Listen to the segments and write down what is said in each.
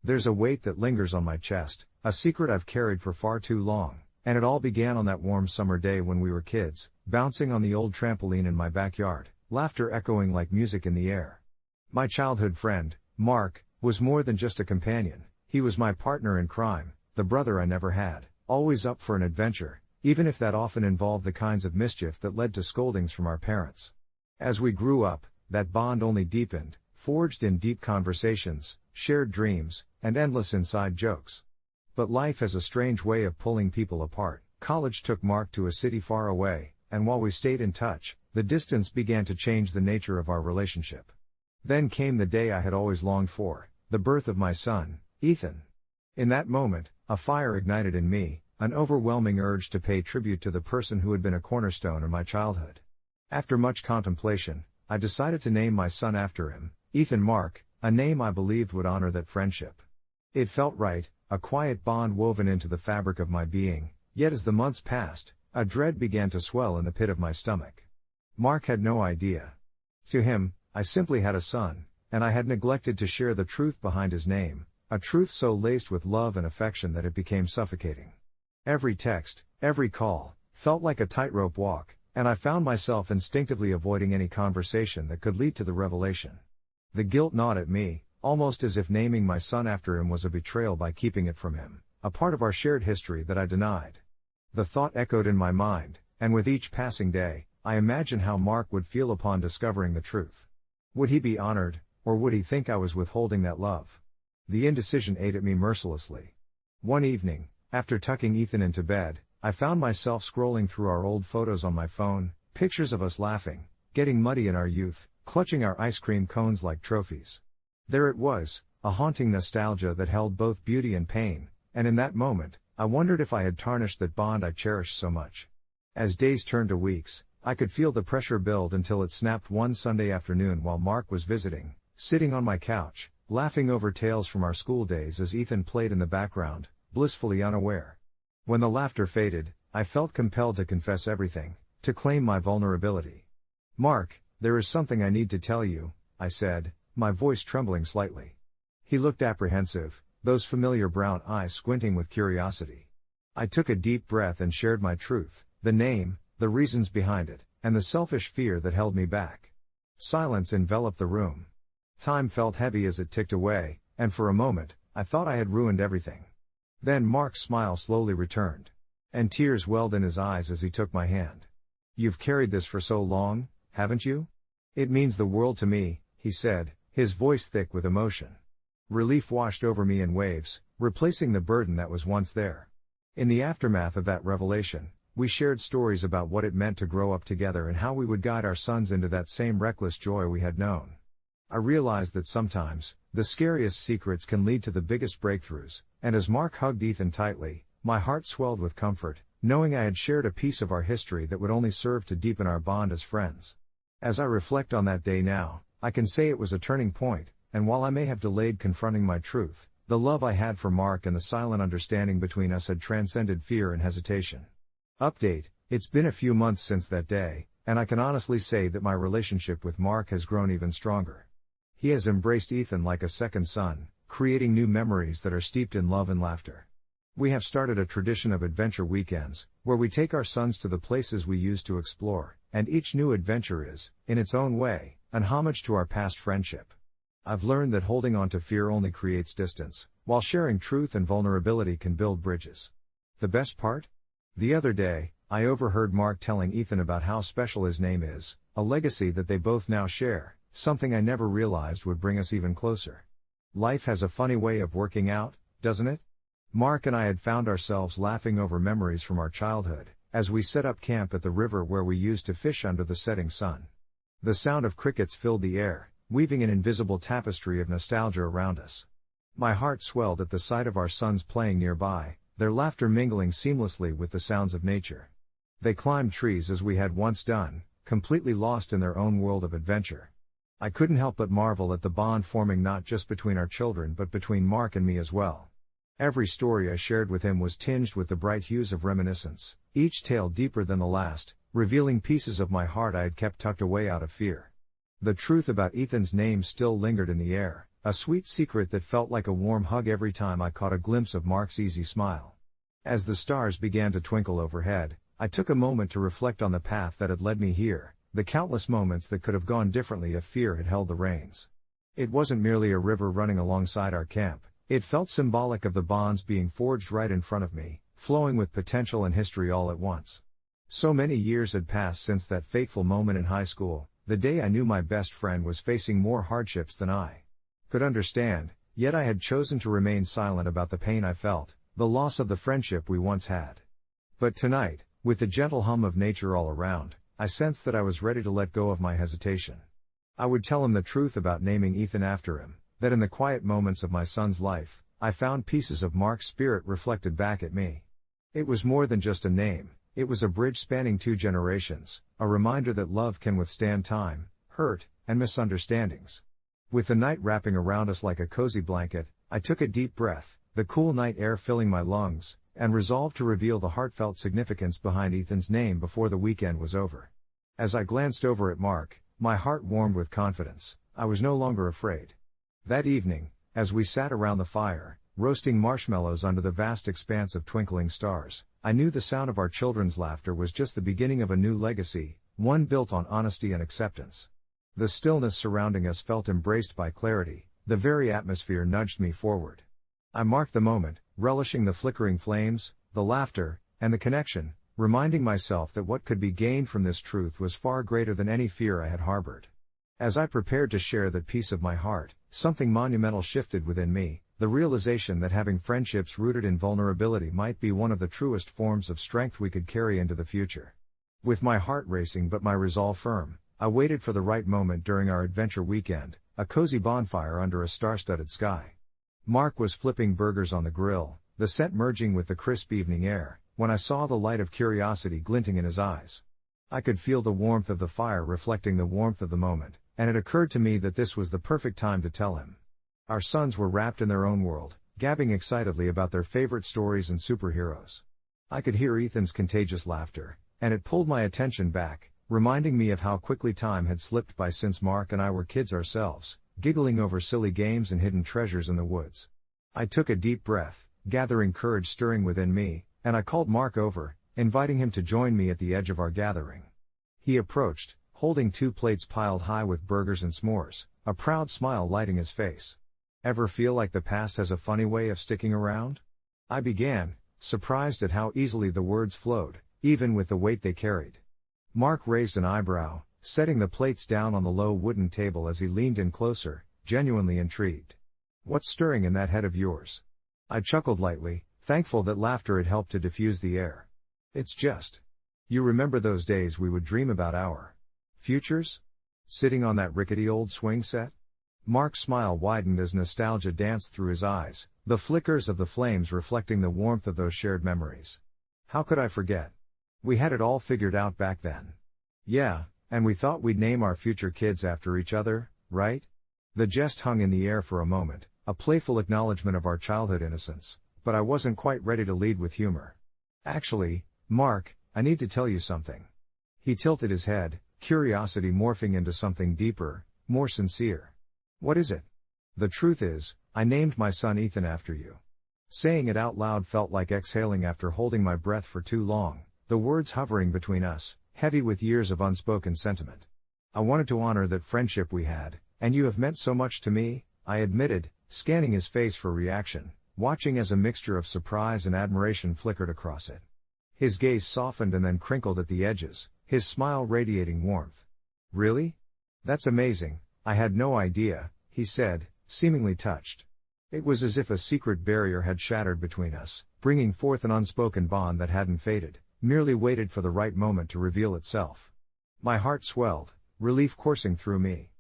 There's a weight that lingers on my chest, a secret I've carried for far too long, and it all began on that warm summer day when we were kids, bouncing on the old trampoline in my backyard, laughter echoing like music in the air. My childhood friend, Mark, was more than just a companion. He was my partner in crime, the brother I never had, always up for an adventure, even if that often involved the kinds of mischief that led to scoldings from our parents. As we grew up, that bond only deepened, forged in deep conversations, shared dreams, and endless inside jokes. But life has a strange way of pulling people apart. College took Mark to a city far away, and while we stayed in touch, the distance began to change the nature of our relationship. Then came the day I had always longed for, the birth of my son, Ethan. In that moment, a fire ignited in me, an overwhelming urge to pay tribute to the person who had been a cornerstone in my childhood. After much contemplation, I decided to name my son after him, Ethan Mark, a name I believed would honor that friendship. It felt right, a quiet bond woven into the fabric of my being, yet as the months passed, a dread began to swell in the pit of my stomach. Mark had no idea. To him, I simply had a son, and I had neglected to share the truth behind his name, a truth so laced with love and affection that it became suffocating. Every text, every call, felt like a tightrope walk, and I found myself instinctively avoiding any conversation that could lead to the revelation. The guilt gnawed at me, almost as if naming my son after him was a betrayal by keeping it from him, a part of our shared history that I denied. The thought echoed in my mind, and with each passing day, I imagined how Mark would feel upon discovering the truth. Would he be honored, or would he think I was withholding that love? The indecision ate at me mercilessly. One evening, after tucking Ethan into bed, I found myself scrolling through our old photos on my phone, pictures of us laughing, getting muddy in our youth, clutching our ice cream cones like trophies. There it was, a haunting nostalgia that held both beauty and pain, and in that moment, I wondered if I had tarnished that bond I cherished so much. As days turned to weeks, I could feel the pressure build until it snapped one Sunday afternoon while Mark was visiting, sitting on my couch, laughing over tales from our school days as Ethan played in the background, blissfully unaware. When the laughter faded, I felt compelled to confess everything, to claim my vulnerability. "Mark, there is something I need to tell you," I said, my voice trembling slightly. He looked apprehensive, those familiar brown eyes squinting with curiosity. I took a deep breath and shared my truth, the name, the reasons behind it, and the selfish fear that held me back. Silence enveloped the room. Time felt heavy as it ticked away, and for a moment, I thought I had ruined everything. Then Mark's smile slowly returned, and tears welled in his eyes as he took my hand. "You've carried this for so long, haven't you? It means the world to me," he said, his voice thick with emotion. Relief washed over me in waves, replacing the burden that was once there. In the aftermath of that revelation, we shared stories about what it meant to grow up together and how we would guide our sons into that same reckless joy we had known. I realized that sometimes, the scariest secrets can lead to the biggest breakthroughs, and as Mark hugged Ethan tightly, my heart swelled with comfort, knowing I had shared a piece of our history that would only serve to deepen our bond as friends. As I reflect on that day now, I can say it was a turning point, and while I may have delayed confronting my truth, the love I had for Mark and the silent understanding between us had transcended fear and hesitation. Update: it's been a few months since that day, and I can honestly say that my relationship with Mark has grown even stronger. He has embraced Ethan like a second son, creating new memories that are steeped in love and laughter. We have started a tradition of adventure weekends, where we take our sons to the places we used to explore, and each new adventure is, in its own way, an homage to our past friendship. I've learned that holding on to fear only creates distance, while sharing truth and vulnerability can build bridges. The best part? The other day, I overheard Mark telling Ethan about how special his name is, a legacy that they both now share, something I never realized would bring us even closer. Life has a funny way of working out, doesn't it? Mark and I had found ourselves laughing over memories from our childhood, as we set up camp at the river where we used to fish under the setting sun. The sound of crickets filled the air, weaving an invisible tapestry of nostalgia around us. My heart swelled at the sight of our sons playing nearby, their laughter mingling seamlessly with the sounds of nature. They climbed trees as we had once done, completely lost in their own world of adventure. I couldn't help but marvel at the bond forming not just between our children but between Mark and me as well. Every story I shared with him was tinged with the bright hues of reminiscence, each tale deeper than the last, revealing pieces of my heart I had kept tucked away out of fear. The truth about Ethan's name still lingered in the air, A sweet secret that felt like a warm hug every time I caught a glimpse of Mark's easy smile. As the stars began to twinkle overhead, I took a moment to reflect on the path that had led me here, the countless moments that could have gone differently if fear had held the reins. It wasn't merely a river running alongside our camp, it felt symbolic of the bonds being forged right in front of me, flowing with potential and history all at once. So many years had passed since that fateful moment in high school, the day I knew my best friend was facing more hardships than I could understand, yet I had chosen to remain silent about the pain I felt, the loss of the friendship we once had. But tonight, with the gentle hum of nature all around, I sensed that I was ready to let go of my hesitation. I would tell him the truth about naming Ethan after him, that in the quiet moments of my son's life, I found pieces of Mark's spirit reflected back at me. It was more than just a name, it was a bridge spanning 2 generations, a reminder that love can withstand time, hurt, and misunderstandings. With the night wrapping around us like a cozy blanket, I took a deep breath, the cool night air filling my lungs, and resolved to reveal the heartfelt significance behind Ethan's name before the weekend was over. As I glanced over at Mark, my heart warmed with confidence. I was no longer afraid. That evening, as we sat around the fire, roasting marshmallows under the vast expanse of twinkling stars, I knew the sound of our children's laughter was just the beginning of a new legacy, one built on honesty and acceptance. The stillness surrounding us felt embraced by clarity, the very atmosphere nudged me forward. I marked the moment, relishing the flickering flames, the laughter, and the connection, reminding myself that what could be gained from this truth was far greater than any fear I had harbored. As I prepared to share that piece of my heart, something monumental shifted within me, the realization that having friendships rooted in vulnerability might be one of the truest forms of strength we could carry into the future. With my heart racing but my resolve firm, I waited for the right moment during our adventure weekend, a cozy bonfire under a star-studded sky. Mark was flipping burgers on the grill, the scent merging with the crisp evening air, when I saw the light of curiosity glinting in his eyes. I could feel the warmth of the fire reflecting the warmth of the moment, and it occurred to me that this was the perfect time to tell him. Our sons were wrapped in their own world, gabbing excitedly about their favorite stories and superheroes. I could hear Ethan's contagious laughter, and it pulled my attention back, reminding me of how quickly time had slipped by since Mark and I were kids ourselves, giggling over silly games and hidden treasures in the woods. I took a deep breath, gathering courage stirring within me, and I called Mark over, inviting him to join me at the edge of our gathering. He approached, holding 2 plates piled high with burgers and s'mores, a proud smile lighting his face. Ever feel like the past has a funny way of sticking around? I began, surprised at how easily the words flowed, even with the weight they carried. Mark raised an eyebrow, setting the plates down on the low wooden table as he leaned in closer, genuinely intrigued. "What's stirring in that head of yours?" I chuckled lightly, thankful that laughter had helped to diffuse the air. "It's just. You remember those days we would dream about our futures? Sitting on that rickety old swing set?" Mark's smile widened as nostalgia danced through his eyes, the flickers of the flames reflecting the warmth of those shared memories. "How could I forget? We had it all figured out back then. Yeah, and we thought we'd name our future kids after each other, right?" The jest hung in the air for a moment, a playful acknowledgement of our childhood innocence, but I wasn't quite ready to lead with humor. "Actually, Mark, I need to tell you something." He tilted his head, curiosity morphing into something deeper, more sincere. "What is it?" "The truth is, I named my son Ethan after you." Saying it out loud felt like exhaling after holding my breath for too long, the words hovering between us, heavy with years of unspoken sentiment. "I wanted to honor that friendship we had, and you have meant so much to me," I admitted, scanning his face for reaction, watching as a mixture of surprise and admiration flickered across it. His gaze softened and then crinkled at the edges, his smile radiating warmth. "Really? That's amazing, I had no idea," he said, seemingly touched. It was as if a secret barrier had shattered between us, bringing forth an unspoken bond that hadn't faded, merely waited for the right moment to reveal itself. My heart swelled, relief coursing through me.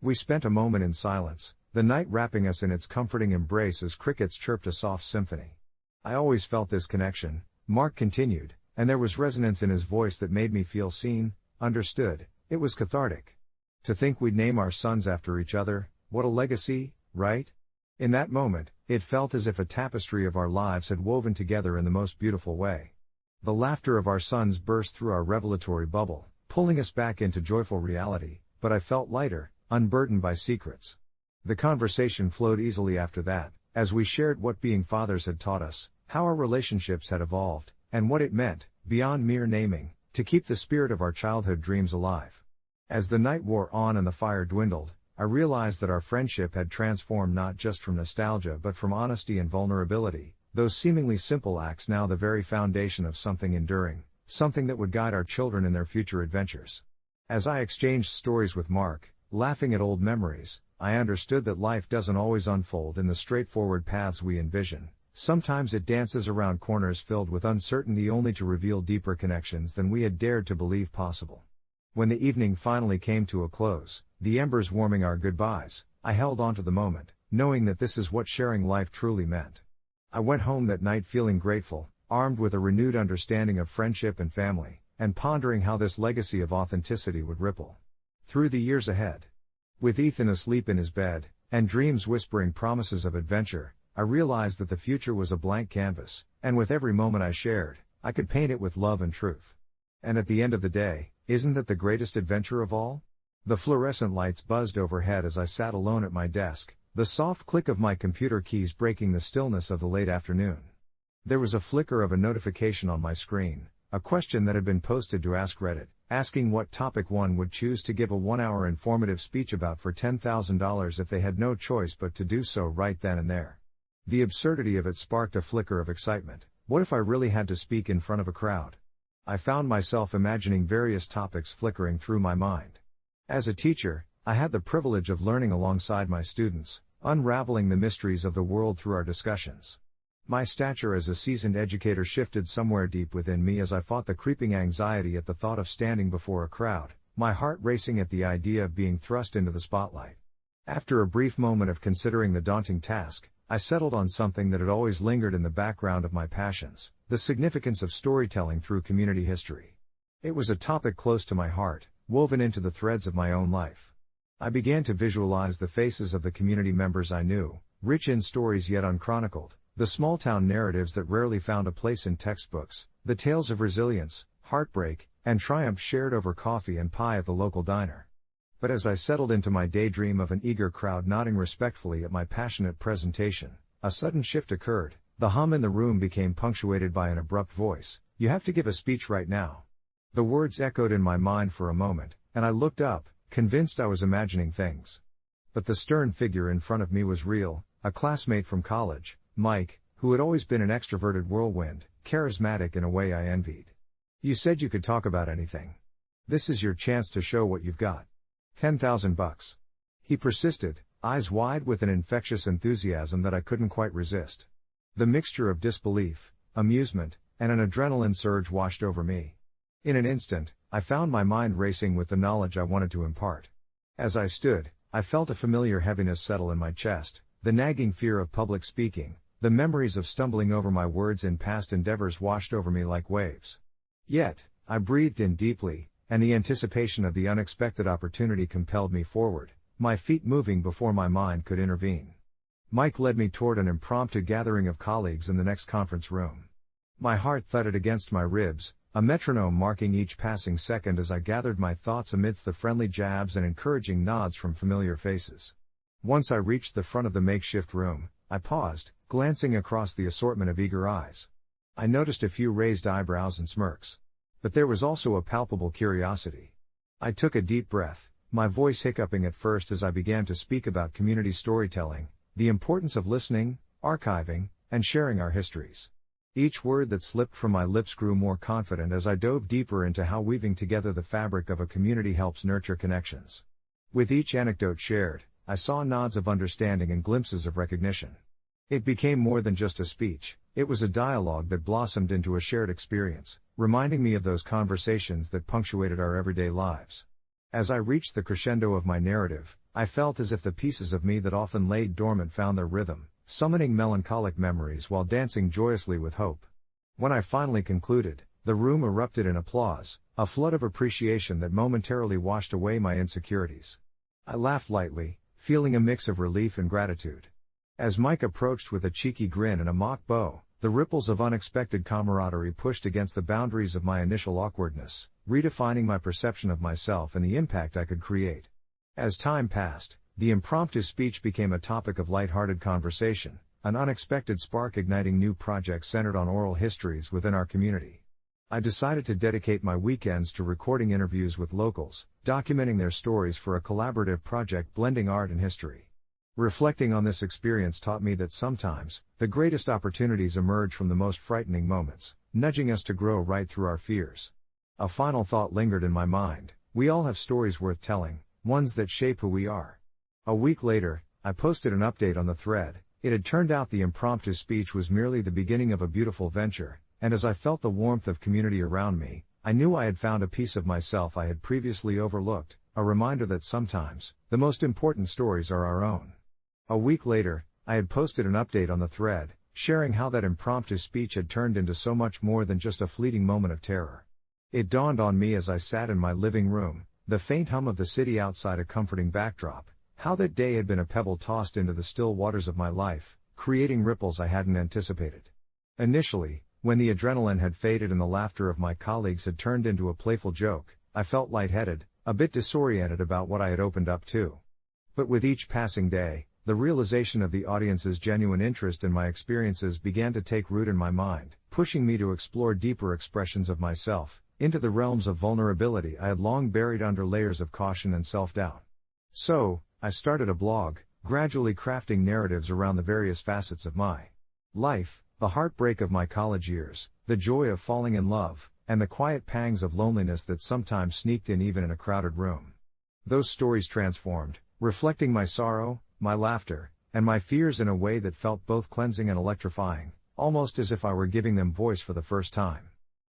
We spent a moment in silence, the night wrapping us in its comforting embrace as crickets chirped a soft symphony. "I always felt this connection," Mark continued, and there was resonance in his voice that made me feel seen, understood. It was cathartic. "To think we'd name our sons after each other, what a legacy, right?" In that moment, it felt as if a tapestry of our lives had woven together in the most beautiful way. The laughter of our sons burst through our revelatory bubble, pulling us back into joyful reality, but I felt lighter, unburdened by secrets. The conversation flowed easily after that, as we shared what being fathers had taught us, how our relationships had evolved, and what it meant, beyond mere naming, to keep the spirit of our childhood dreams alive. As the night wore on and the fire dwindled, I realized that our friendship had transformed not just from nostalgia but from honesty and vulnerability, those seemingly simple acts now the very foundation of something enduring, something that would guide our children in their future adventures. As I exchanged stories with Mark, laughing at old memories, I understood that life doesn't always unfold in the straightforward paths we envision. Sometimes it dances around corners filled with uncertainty only to reveal deeper connections than we had dared to believe possible. When the evening finally came to a close, the embers warming our goodbyes, I held on to the moment, knowing that this is what sharing life truly meant. I went home that night feeling grateful, armed with a renewed understanding of friendship and family, and pondering how this legacy of authenticity would ripple through the years ahead. With Ethan asleep in his bed, and dreams whispering promises of adventure, I realized that the future was a blank canvas, and with every moment I shared, I could paint it with love and truth. And at the end of the day, isn't that the greatest adventure of all? The fluorescent lights buzzed overhead as I sat alone at my desk, the soft click of my computer keys breaking the stillness of the late afternoon. There was a flicker of a notification on my screen, a question that had been posted to Ask Reddit, asking what topic one would choose to give a 1-hour informative speech about for $10,000 if they had no choice but to do so right then and there. The absurdity of it sparked a flicker of excitement. What if I really had to speak in front of a crowd? I found myself imagining various topics flickering through my mind. As a teacher, I had the privilege of learning alongside my students, unraveling the mysteries of the world through our discussions. My stature as a seasoned educator shifted somewhere deep within me as I fought the creeping anxiety at the thought of standing before a crowd, my heart racing at the idea of being thrust into the spotlight. After a brief moment of considering the daunting task, I settled on something that had always lingered in the background of my passions, the significance of storytelling through community history. It was a topic close to my heart, woven into the threads of my own life. I began to visualize the faces of the community members I knew, rich in stories yet unchronicled, the small-town narratives that rarely found a place in textbooks, the tales of resilience, heartbreak, and triumph shared over coffee and pie at the local diner. But as I settled into my daydream of an eager crowd nodding respectfully at my passionate presentation, a sudden shift occurred. The hum in the room became punctuated by an abrupt voice. "You have to give a speech right now." The words echoed in my mind for a moment, and I looked up, convinced I was imagining things. But the stern figure in front of me was real, a classmate from college, Mike, who had always been an extroverted whirlwind, charismatic in a way I envied. "You said you could talk about anything. This is your chance to show what you've got. $10,000. He persisted, eyes wide with an infectious enthusiasm that I couldn't quite resist. The mixture of disbelief, amusement, and an adrenaline surge washed over me. In an instant, I found my mind racing with the knowledge I wanted to impart. As I stood, I felt a familiar heaviness settle in my chest, the nagging fear of public speaking, the memories of stumbling over my words in past endeavors washed over me like waves. Yet, I breathed in deeply, and the anticipation of the unexpected opportunity compelled me forward, my feet moving before my mind could intervene. Mike led me toward an impromptu gathering of colleagues in the next conference room. My heart thudded against my ribs, a metronome marking each passing second as I gathered my thoughts amidst the friendly jabs and encouraging nods from familiar faces. Once I reached the front of the makeshift room, I paused, glancing across the assortment of eager eyes. I noticed a few raised eyebrows and smirks. But there was also a palpable curiosity. I took a deep breath, my voice hiccuping at first as I began to speak about community storytelling, the importance of listening, archiving, and sharing our histories. Each word that slipped from my lips grew more confident as I dove deeper into how weaving together the fabric of a community helps nurture connections. With each anecdote shared, I saw nods of understanding and glimpses of recognition. It became more than just a speech, it was a dialogue that blossomed into a shared experience, reminding me of those conversations that punctuated our everyday lives. As I reached the crescendo of my narrative, I felt as if the pieces of me that often laid dormant found their rhythm, summoning melancholic memories while dancing joyously with hope. When I finally concluded, the room erupted in applause, a flood of appreciation that momentarily washed away my insecurities. I laughed lightly, feeling a mix of relief and gratitude. As Mike approached with a cheeky grin and a mock bow, the ripples of unexpected camaraderie pushed against the boundaries of my initial awkwardness, redefining my perception of myself and the impact I could create. As time passed, the impromptu speech became a topic of light-hearted conversation, an unexpected spark igniting new projects centered on oral histories within our community. I decided to dedicate my weekends to recording interviews with locals, documenting their stories for a collaborative project blending art and history. Reflecting on this experience taught me that sometimes, the greatest opportunities emerge from the most frightening moments, nudging us to grow right through our fears. A final thought lingered in my mind: we all have stories worth telling, ones that shape who we are. A week later, I posted an update on the thread. It had turned out the impromptu speech was merely the beginning of a beautiful venture, and as I felt the warmth of community around me, I knew I had found a piece of myself I had previously overlooked, a reminder that sometimes, the most important stories are our own. A week later, I had posted an update on the thread, sharing how that impromptu speech had turned into so much more than just a fleeting moment of terror. It dawned on me as I sat in my living room, the faint hum of the city outside a comforting backdrop, how that day had been a pebble tossed into the still waters of my life, creating ripples I hadn't anticipated. Initially, when the adrenaline had faded and the laughter of my colleagues had turned into a playful joke, I felt lightheaded, a bit disoriented about what I had opened up to. But with each passing day, the realization of the audience's genuine interest in my experiences began to take root in my mind, pushing me to explore deeper expressions of myself, into the realms of vulnerability I had long buried under layers of caution and self-doubt. So, I started a blog, gradually crafting narratives around the various facets of my life, the heartbreak of my college years, the joy of falling in love, and the quiet pangs of loneliness that sometimes sneaked in even in a crowded room. Those stories transformed, reflecting my sorrow, my laughter, and my fears in a way that felt both cleansing and electrifying, almost as if I were giving them voice for the first time.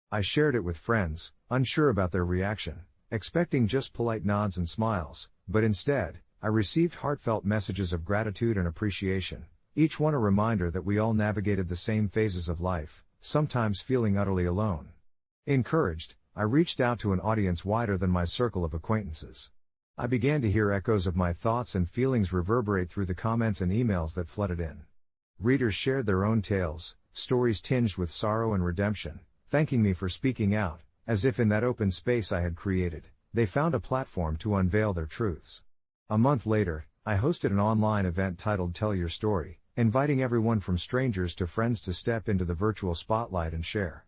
I shared it with friends, unsure about their reaction, expecting just polite nods and smiles, but instead, I received heartfelt messages of gratitude and appreciation, each one a reminder that we all navigated the same phases of life, sometimes feeling utterly alone. Encouraged, I reached out to an audience wider than my circle of acquaintances. I began to hear echoes of my thoughts and feelings reverberate through the comments and emails that flooded in. Readers shared their own tales, stories tinged with sorrow and redemption, thanking me for speaking out, as if in that open space I had created, they found a platform to unveil their truths. A month later, I hosted an online event titled Tell Your Story, inviting everyone from strangers to friends to step into the virtual spotlight and share.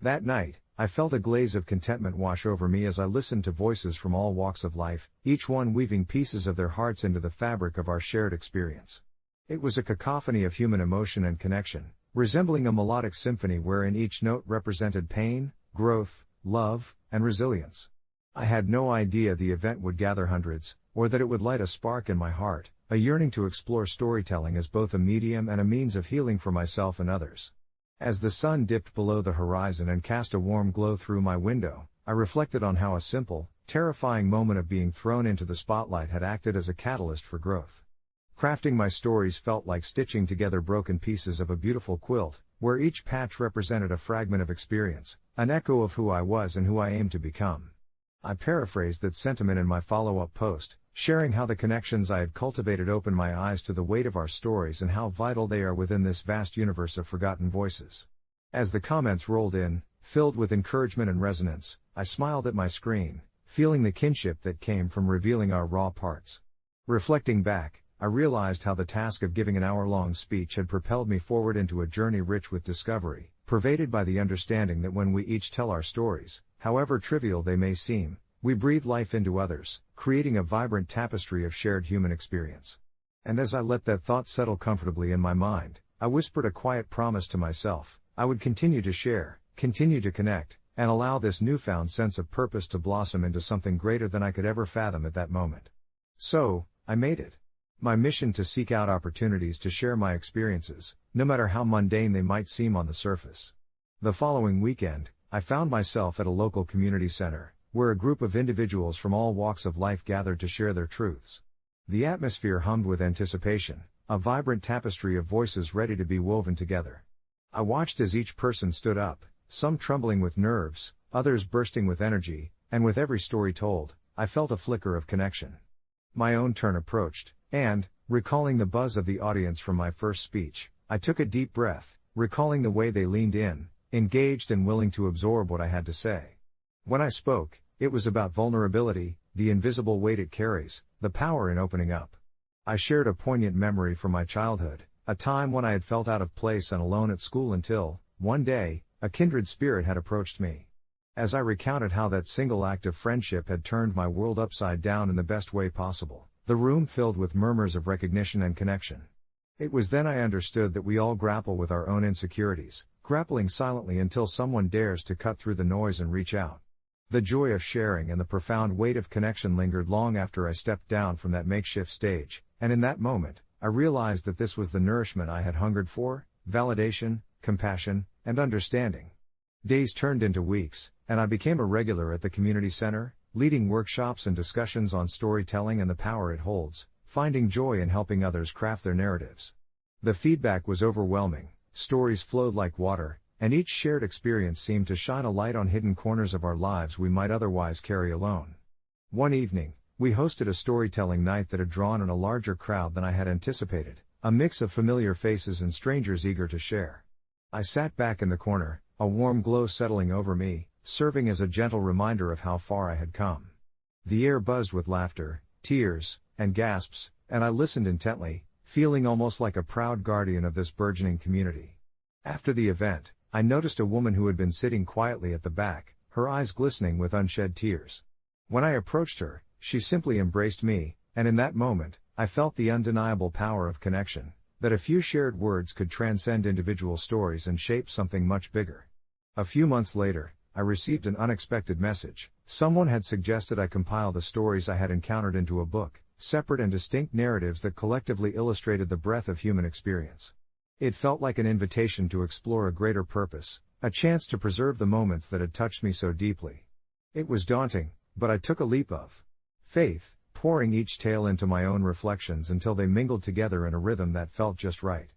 That night, I felt a glaze of contentment wash over me as I listened to voices from all walks of life, each one weaving pieces of their hearts into the fabric of our shared experience. It was a cacophony of human emotion and connection, resembling a melodic symphony wherein each note represented pain, growth, love, and resilience. I had no idea the event would gather hundreds, or that it would light a spark in my heart, a yearning to explore storytelling as both a medium and a means of healing for myself and others. As the sun dipped below the horizon and cast a warm glow through my window, I reflected on how a simple, terrifying moment of being thrown into the spotlight had acted as a catalyst for growth. Crafting my stories felt like stitching together broken pieces of a beautiful quilt, where each patch represented a fragment of experience, an echo of who I was and who I aimed to become. I paraphrased that sentiment in my follow-up post, sharing how the connections I had cultivated opened my eyes to the weight of our stories and how vital they are within this vast universe of forgotten voices. As the comments rolled in, filled with encouragement and resonance, I smiled at my screen, feeling the kinship that came from revealing our raw parts. Reflecting back, I realized how the task of giving an hour-long speech had propelled me forward into a journey rich with discovery, pervaded by the understanding that when we each tell our stories, however trivial they may seem, we breathe life into others, creating a vibrant tapestry of shared human experience. And as I let that thought settle comfortably in my mind, I whispered a quiet promise to myself: I would continue to share, continue to connect, and allow this newfound sense of purpose to blossom into something greater than I could ever fathom at that moment. So, I made it my mission to seek out opportunities to share my experiences, no matter how mundane they might seem on the surface. The following weekend, I found myself at a local community center, where a group of individuals from all walks of life gathered to share their truths. The atmosphere hummed with anticipation, a vibrant tapestry of voices ready to be woven together. I watched as each person stood up, some trembling with nerves, others bursting with energy, and with every story told, I felt a flicker of connection. My own turn approached, and, recalling the buzz of the audience from my first speech, I took a deep breath, recalling the way they leaned in, engaged and willing to absorb what I had to say. When I spoke, it was about vulnerability, the invisible weight it carries, the power in opening up. I shared a poignant memory from my childhood, a time when I had felt out of place and alone at school until, one day, a kindred spirit had approached me. As I recounted how that single act of friendship had turned my world upside down in the best way possible, the room filled with murmurs of recognition and connection. It was then I understood that we all grapple with our own insecurities, grappling silently until someone dares to cut through the noise and reach out. The joy of sharing and the profound weight of connection lingered long after I stepped down from that makeshift stage, and in that moment, I realized that this was the nourishment I had hungered for: validation, compassion, and understanding. Days turned into weeks, and I became a regular at the community center, leading workshops and discussions on storytelling and the power it holds, finding joy in helping others craft their narratives. The feedback was overwhelming, stories flowed like water, and each shared experience seemed to shine a light on hidden corners of our lives we might otherwise carry alone. One evening, we hosted a storytelling night that had drawn in a larger crowd than I had anticipated, a mix of familiar faces and strangers eager to share. I sat back in the corner, a warm glow settling over me, serving as a gentle reminder of how far I had come. The air buzzed with laughter, tears, and gasps, and I listened intently, feeling almost like a proud guardian of this burgeoning community. After the event, I noticed a woman who had been sitting quietly at the back, her eyes glistening with unshed tears. When I approached her, she simply embraced me, and in that moment, I felt the undeniable power of connection, that a few shared words could transcend individual stories and shape something much bigger. A few months later, I received an unexpected message. Someone had suggested I compile the stories I had encountered into a book, separate and distinct narratives that collectively illustrated the breadth of human experience. It felt like an invitation to explore a greater purpose, a chance to preserve the moments that had touched me so deeply. It was daunting, but I took a leap of faith, pouring each tale into my own reflections until they mingled together in a rhythm that felt just right.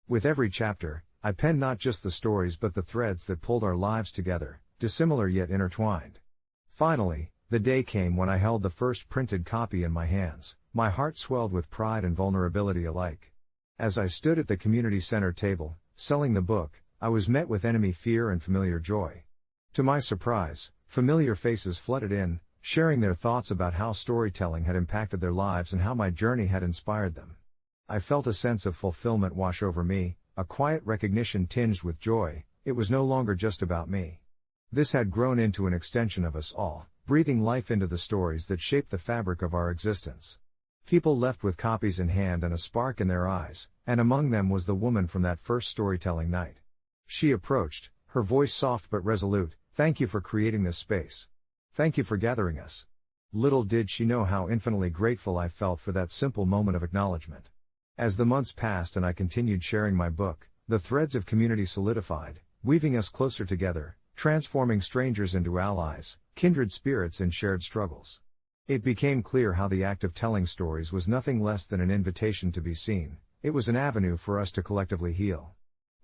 With every chapter, I penned not just the stories but the threads that pulled our lives together, dissimilar yet intertwined. Finally, the day came when I held the first printed copy in my hands, my heart swelled with pride and vulnerability alike. As I stood at the community center table, selling the book, I was met with enemy fear and familiar joy. To my surprise, familiar faces flooded in, sharing their thoughts about how storytelling had impacted their lives and how my journey had inspired them. I felt a sense of fulfillment wash over me, a quiet recognition tinged with joy. It was no longer just about me. This had grown into an extension of us all, breathing life into the stories that shaped the fabric of our existence. People left with copies in hand and a spark in their eyes, and among them was the woman from that first storytelling night. She approached, her voice soft but resolute. "Thank you for creating this space. Thank you for gathering us." Little did she know how infinitely grateful I felt for that simple moment of acknowledgement. As the months passed and I continued sharing my book, the threads of community solidified, weaving us closer together, transforming strangers into allies, kindred spirits in shared struggles. It became clear how the act of telling stories was nothing less than an invitation to be seen. It was an avenue for us to collectively heal.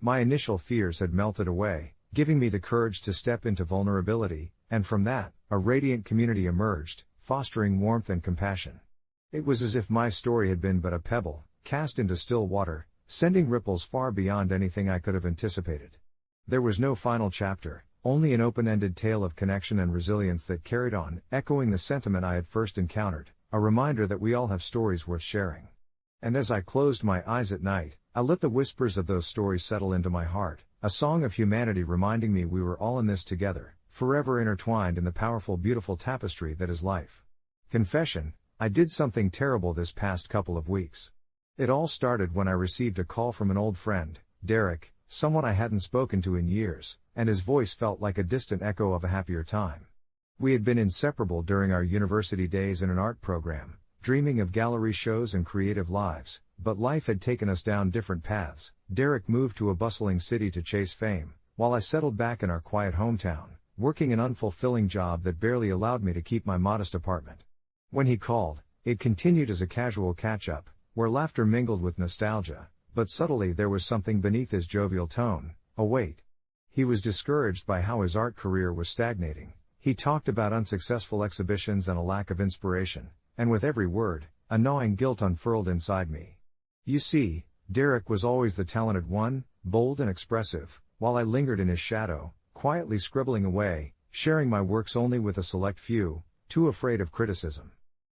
My initial fears had melted away, giving me the courage to step into vulnerability, and from that, a radiant community emerged, fostering warmth and compassion. It was as if my story had been but a pebble, cast into still water, sending ripples far beyond anything I could have anticipated. There was no final chapter, only an open-ended tale of connection and resilience that carried on, echoing the sentiment I had first encountered, a reminder that we all have stories worth sharing. And as I closed my eyes at night, I let the whispers of those stories settle into my heart, a song of humanity reminding me we were all in this together, forever intertwined in the powerful, beautiful tapestry that is life. Confession: I did something terrible this past couple of weeks. It all started when I received a call from an old friend, Derek, someone I hadn't spoken to in years, and his voice felt like a distant echo of a happier time. We had been inseparable during our university days in an art program, dreaming of gallery shows and creative lives, but life had taken us down different paths. Derek moved to a bustling city to chase fame, while I settled back in our quiet hometown, working an unfulfilling job that barely allowed me to keep my modest apartment. When he called, it continued as a casual catch-up, where laughter mingled with nostalgia, but subtly there was something beneath his jovial tone, a weight. He was discouraged by how his art career was stagnating. He talked about unsuccessful exhibitions and a lack of inspiration, and with every word, a gnawing guilt unfurled inside me. You see, Derek was always the talented one, bold and expressive, while I lingered in his shadow, quietly scribbling away, sharing my works only with a select few, too afraid of criticism.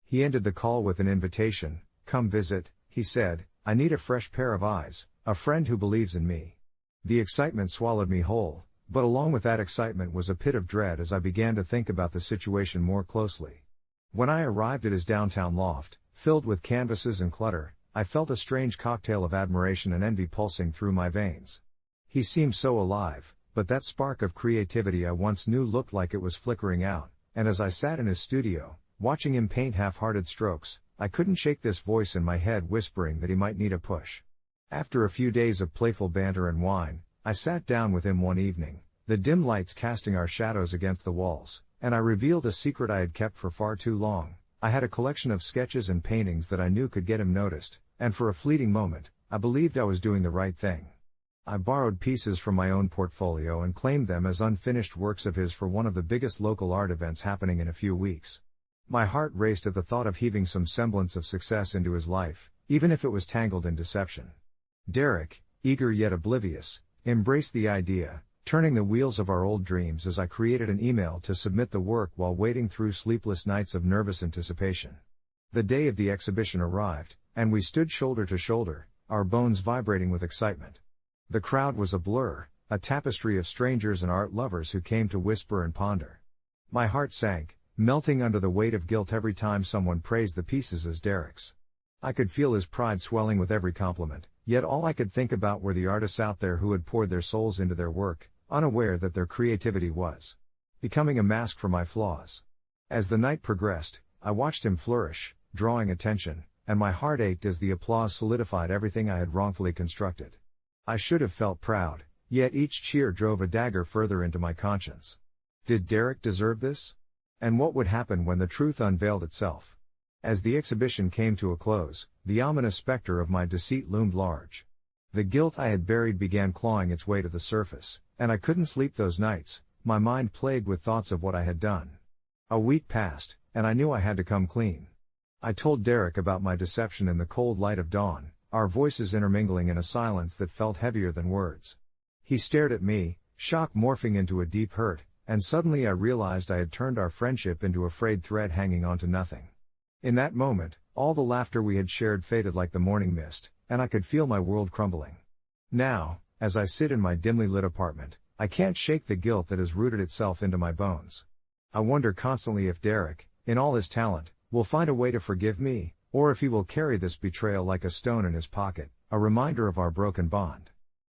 He ended the call with an invitation: "Come visit," he said. "I need a fresh pair of eyes, a friend who believes in me." The excitement swallowed me whole, but along with that excitement was a pit of dread as I began to think about the situation more closely. When I arrived at his downtown loft, filled with canvases and clutter, I felt a strange cocktail of admiration and envy pulsing through my veins. He seemed so alive, but that spark of creativity I once knew looked like it was flickering out, and as I sat in his studio, watching him paint half-hearted strokes, I couldn't shake this voice in my head whispering that he might need a push. After a few days of playful banter and wine, I sat down with him one evening, the dim lights casting our shadows against the walls, and I revealed a secret I had kept for far too long. I had a collection of sketches and paintings that I knew could get him noticed, and for a fleeting moment, I believed I was doing the right thing. I borrowed pieces from my own portfolio and claimed them as unfinished works of his for one of the biggest local art events happening in a few weeks. My heart raced at the thought of heaving some semblance of success into his life, even if it was tangled in deception. Derek, eager yet oblivious, embraced the idea, turning the wheels of our old dreams as I created an email to submit the work while waiting through sleepless nights of nervous anticipation. The day of the exhibition arrived, and we stood shoulder to shoulder, our bones vibrating with excitement. The crowd was a blur, a tapestry of strangers and art lovers who came to whisper and ponder. My heart sank, melting under the weight of guilt every time someone praised the pieces as Derek's. I could feel his pride swelling with every compliment, yet all I could think about were the artists out there who had poured their souls into their work, unaware that their creativity was becoming a mask for my flaws. As the night progressed, I watched him flourish, drawing attention, and my heart ached as the applause solidified everything I had wrongfully constructed. I should have felt proud, yet each cheer drove a dagger further into my conscience. Did Derek deserve this? And what would happen when the truth unveiled itself? As the exhibition came to a close, the ominous specter of my deceit loomed large. The guilt I had buried began clawing its way to the surface, and I couldn't sleep those nights, my mind plagued with thoughts of what I had done. A week passed, and I knew I had to come clean. I told Derek about my deception in the cold light of dawn, our voices intermingling in a silence that felt heavier than words. He stared at me, shock morphing into a deep hurt, and suddenly I realized I had turned our friendship into a frayed thread hanging onto nothing. In that moment, all the laughter we had shared faded like the morning mist, and I could feel my world crumbling. Now, as I sit in my dimly lit apartment, I can't shake the guilt that has rooted itself into my bones. I wonder constantly if Derek, in all his talent, will find a way to forgive me, or if he will carry this betrayal like a stone in his pocket, a reminder of our broken bond.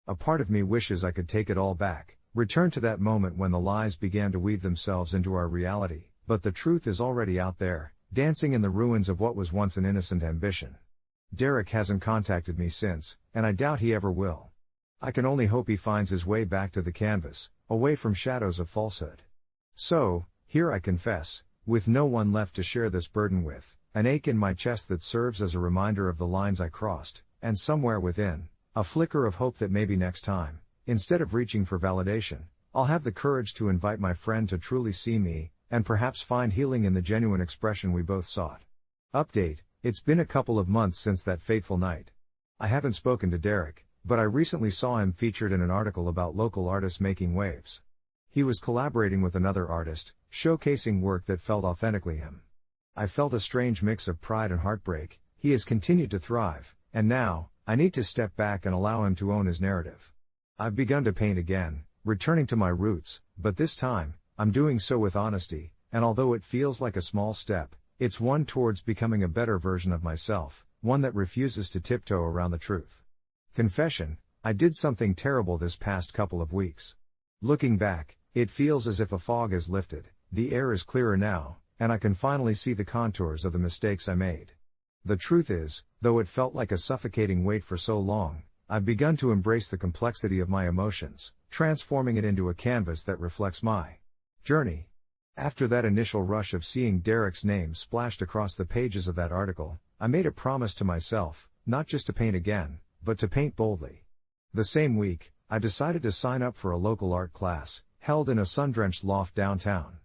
A part of me wishes I could take it all back, return to that moment when the lies began to weave themselves into our reality, but the truth is already out there, dancing in the ruins of what was once an innocent ambition. Derek hasn't contacted me since, and I doubt he ever will. I can only hope he finds his way back to the canvas, away from shadows of falsehood. So, here I confess, with no one left to share this burden with, an ache in my chest that serves as a reminder of the lines I crossed, and somewhere within, a flicker of hope that maybe next time, instead of reaching for validation, I'll have the courage to invite my friend to truly see me, and perhaps find healing in the genuine expression we both sought. Update: it's been a couple of months since that fateful night. I haven't spoken to Derek, but I recently saw him featured in an article about local artists making waves. He was collaborating with another artist, showcasing work that felt authentically him. I felt a strange mix of pride and heartbreak. He has continued to thrive, and now, I need to step back and allow him to own his narrative. I've begun to paint again, returning to my roots, but this time, I'm doing so with honesty, and although it feels like a small step, it's one towards becoming a better version of myself, one that refuses to tiptoe around the truth. Confession: I did something terrible this past couple of weeks. Looking back, it feels as if a fog has lifted, the air is clearer now, and I can finally see the contours of the mistakes I made. The truth is, though it felt like a suffocating weight for so long, I've begun to embrace the complexity of my emotions, transforming it into a canvas that reflects my journey. After that initial rush of seeing Derek's name splashed across the pages of that article, I made a promise to myself, not just to paint again, but to paint boldly. The same week, I decided to sign up for a local art class, held in a sun-drenched loft downtown.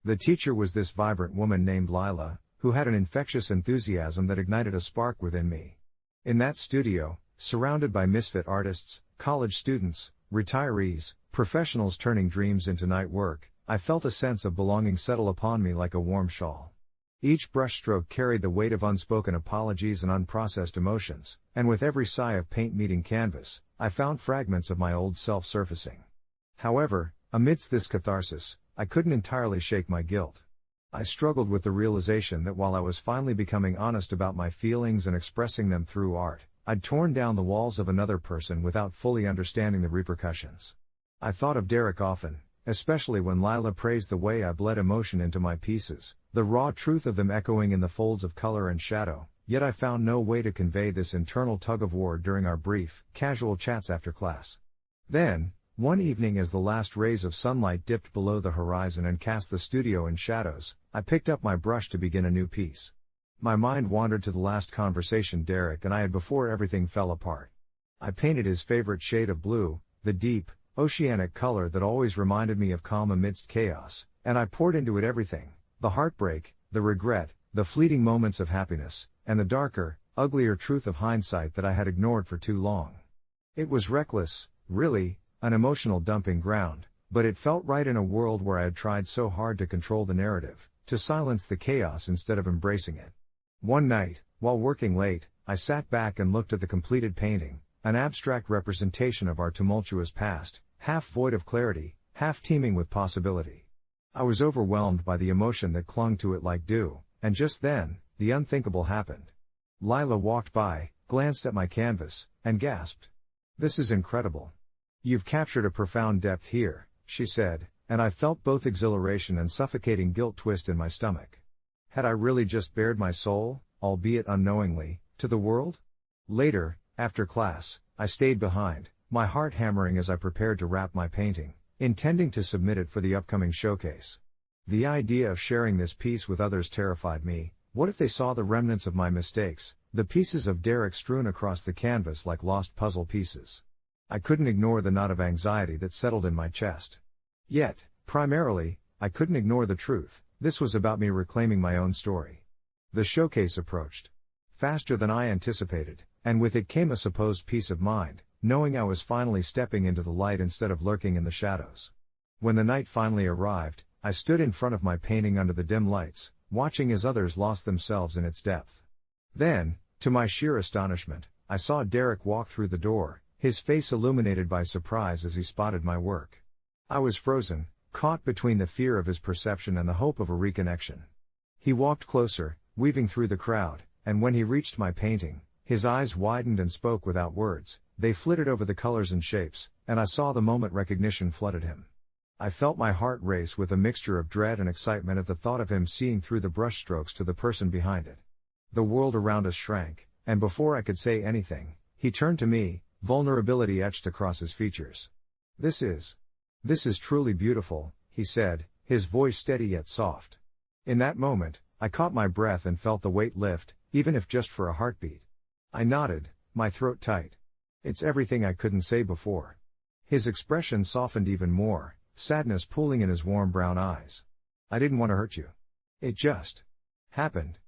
The teacher was this vibrant woman named Lila, who had an infectious enthusiasm that ignited a spark within me. In that studio, surrounded by misfit artists, college students, retirees, professionals turning dreams into night work, I felt a sense of belonging settle upon me like a warm shawl. Each brushstroke carried the weight of unspoken apologies and unprocessed emotions, and with every sigh of paint meeting canvas, I found fragments of my old self surfacing. However, amidst this catharsis, I couldn't entirely shake my guilt. I struggled with the realization that while I was finally becoming honest about my feelings and expressing them through art, I'd torn down the walls of another person without fully understanding the repercussions. I thought of Derek often, especially when Lila praised the way I bled emotion into my pieces, the raw truth of them echoing in the folds of color and shadow, yet I found no way to convey this internal tug-of-war during our brief, casual chats after class. Then, one evening as the last rays of sunlight dipped below the horizon and cast the studio in shadows, I picked up my brush to begin a new piece. My mind wandered to the last conversation Derek and I had before everything fell apart. I painted his favorite shade of blue, the deep, oceanic color that always reminded me of calm amidst chaos, and I poured into it everything, the heartbreak, the regret, the fleeting moments of happiness, and the darker, uglier truth of hindsight that I had ignored for too long. It was reckless, really, an emotional dumping ground, but it felt right in a world where I had tried so hard to control the narrative, to silence the chaos instead of embracing it. One night, while working late, I sat back and looked at the completed painting, an abstract representation of our tumultuous past, half void of clarity, half teeming with possibility. I was overwhelmed by the emotion that clung to it like dew, and just then, the unthinkable happened. Lila walked by, glanced at my canvas, and gasped. "This is incredible. You've captured a profound depth here," she said, and I felt both exhilaration and suffocating guilt twist in my stomach. Had I really just bared my soul, albeit unknowingly, to the world? Later, after class, I stayed behind, my heart hammering as I prepared to wrap my painting, intending to submit it for the upcoming showcase. The idea of sharing this piece with others terrified me. What if they saw the remnants of my mistakes, the pieces of Derek strewn across the canvas like lost puzzle pieces? I couldn't ignore the knot of anxiety that settled in my chest. Yet, primarily, I couldn't ignore the truth. This was about me reclaiming my own story. The showcase approached faster than I anticipated, and with it came a supposed peace of mind, knowing I was finally stepping into the light instead of lurking in the shadows. When the night finally arrived, I stood in front of my painting under the dim lights, watching as others lost themselves in its depth. Then, to my sheer astonishment, I saw Derek walk through the door, his face illuminated by surprise as he spotted my work. I was frozen, caught between the fear of his perception and the hope of a reconnection. He walked closer, weaving through the crowd, and when he reached my painting, his eyes widened and spoke without words. They flitted over the colors and shapes, and I saw the moment recognition flooded him. I felt my heart race with a mixture of dread and excitement at the thought of him seeing through the brushstrokes to the person behind it. The world around us shrank, and before I could say anything, he turned to me, vulnerability etched across his features. This is truly beautiful," he said, his voice steady yet soft. In that moment, I caught my breath and felt the weight lift, even if just for a heartbeat. I nodded, my throat tight. "It's everything I couldn't say before." His expression softened even more, sadness pooling in his warm brown eyes. "I didn't want to hurt you. It just happened."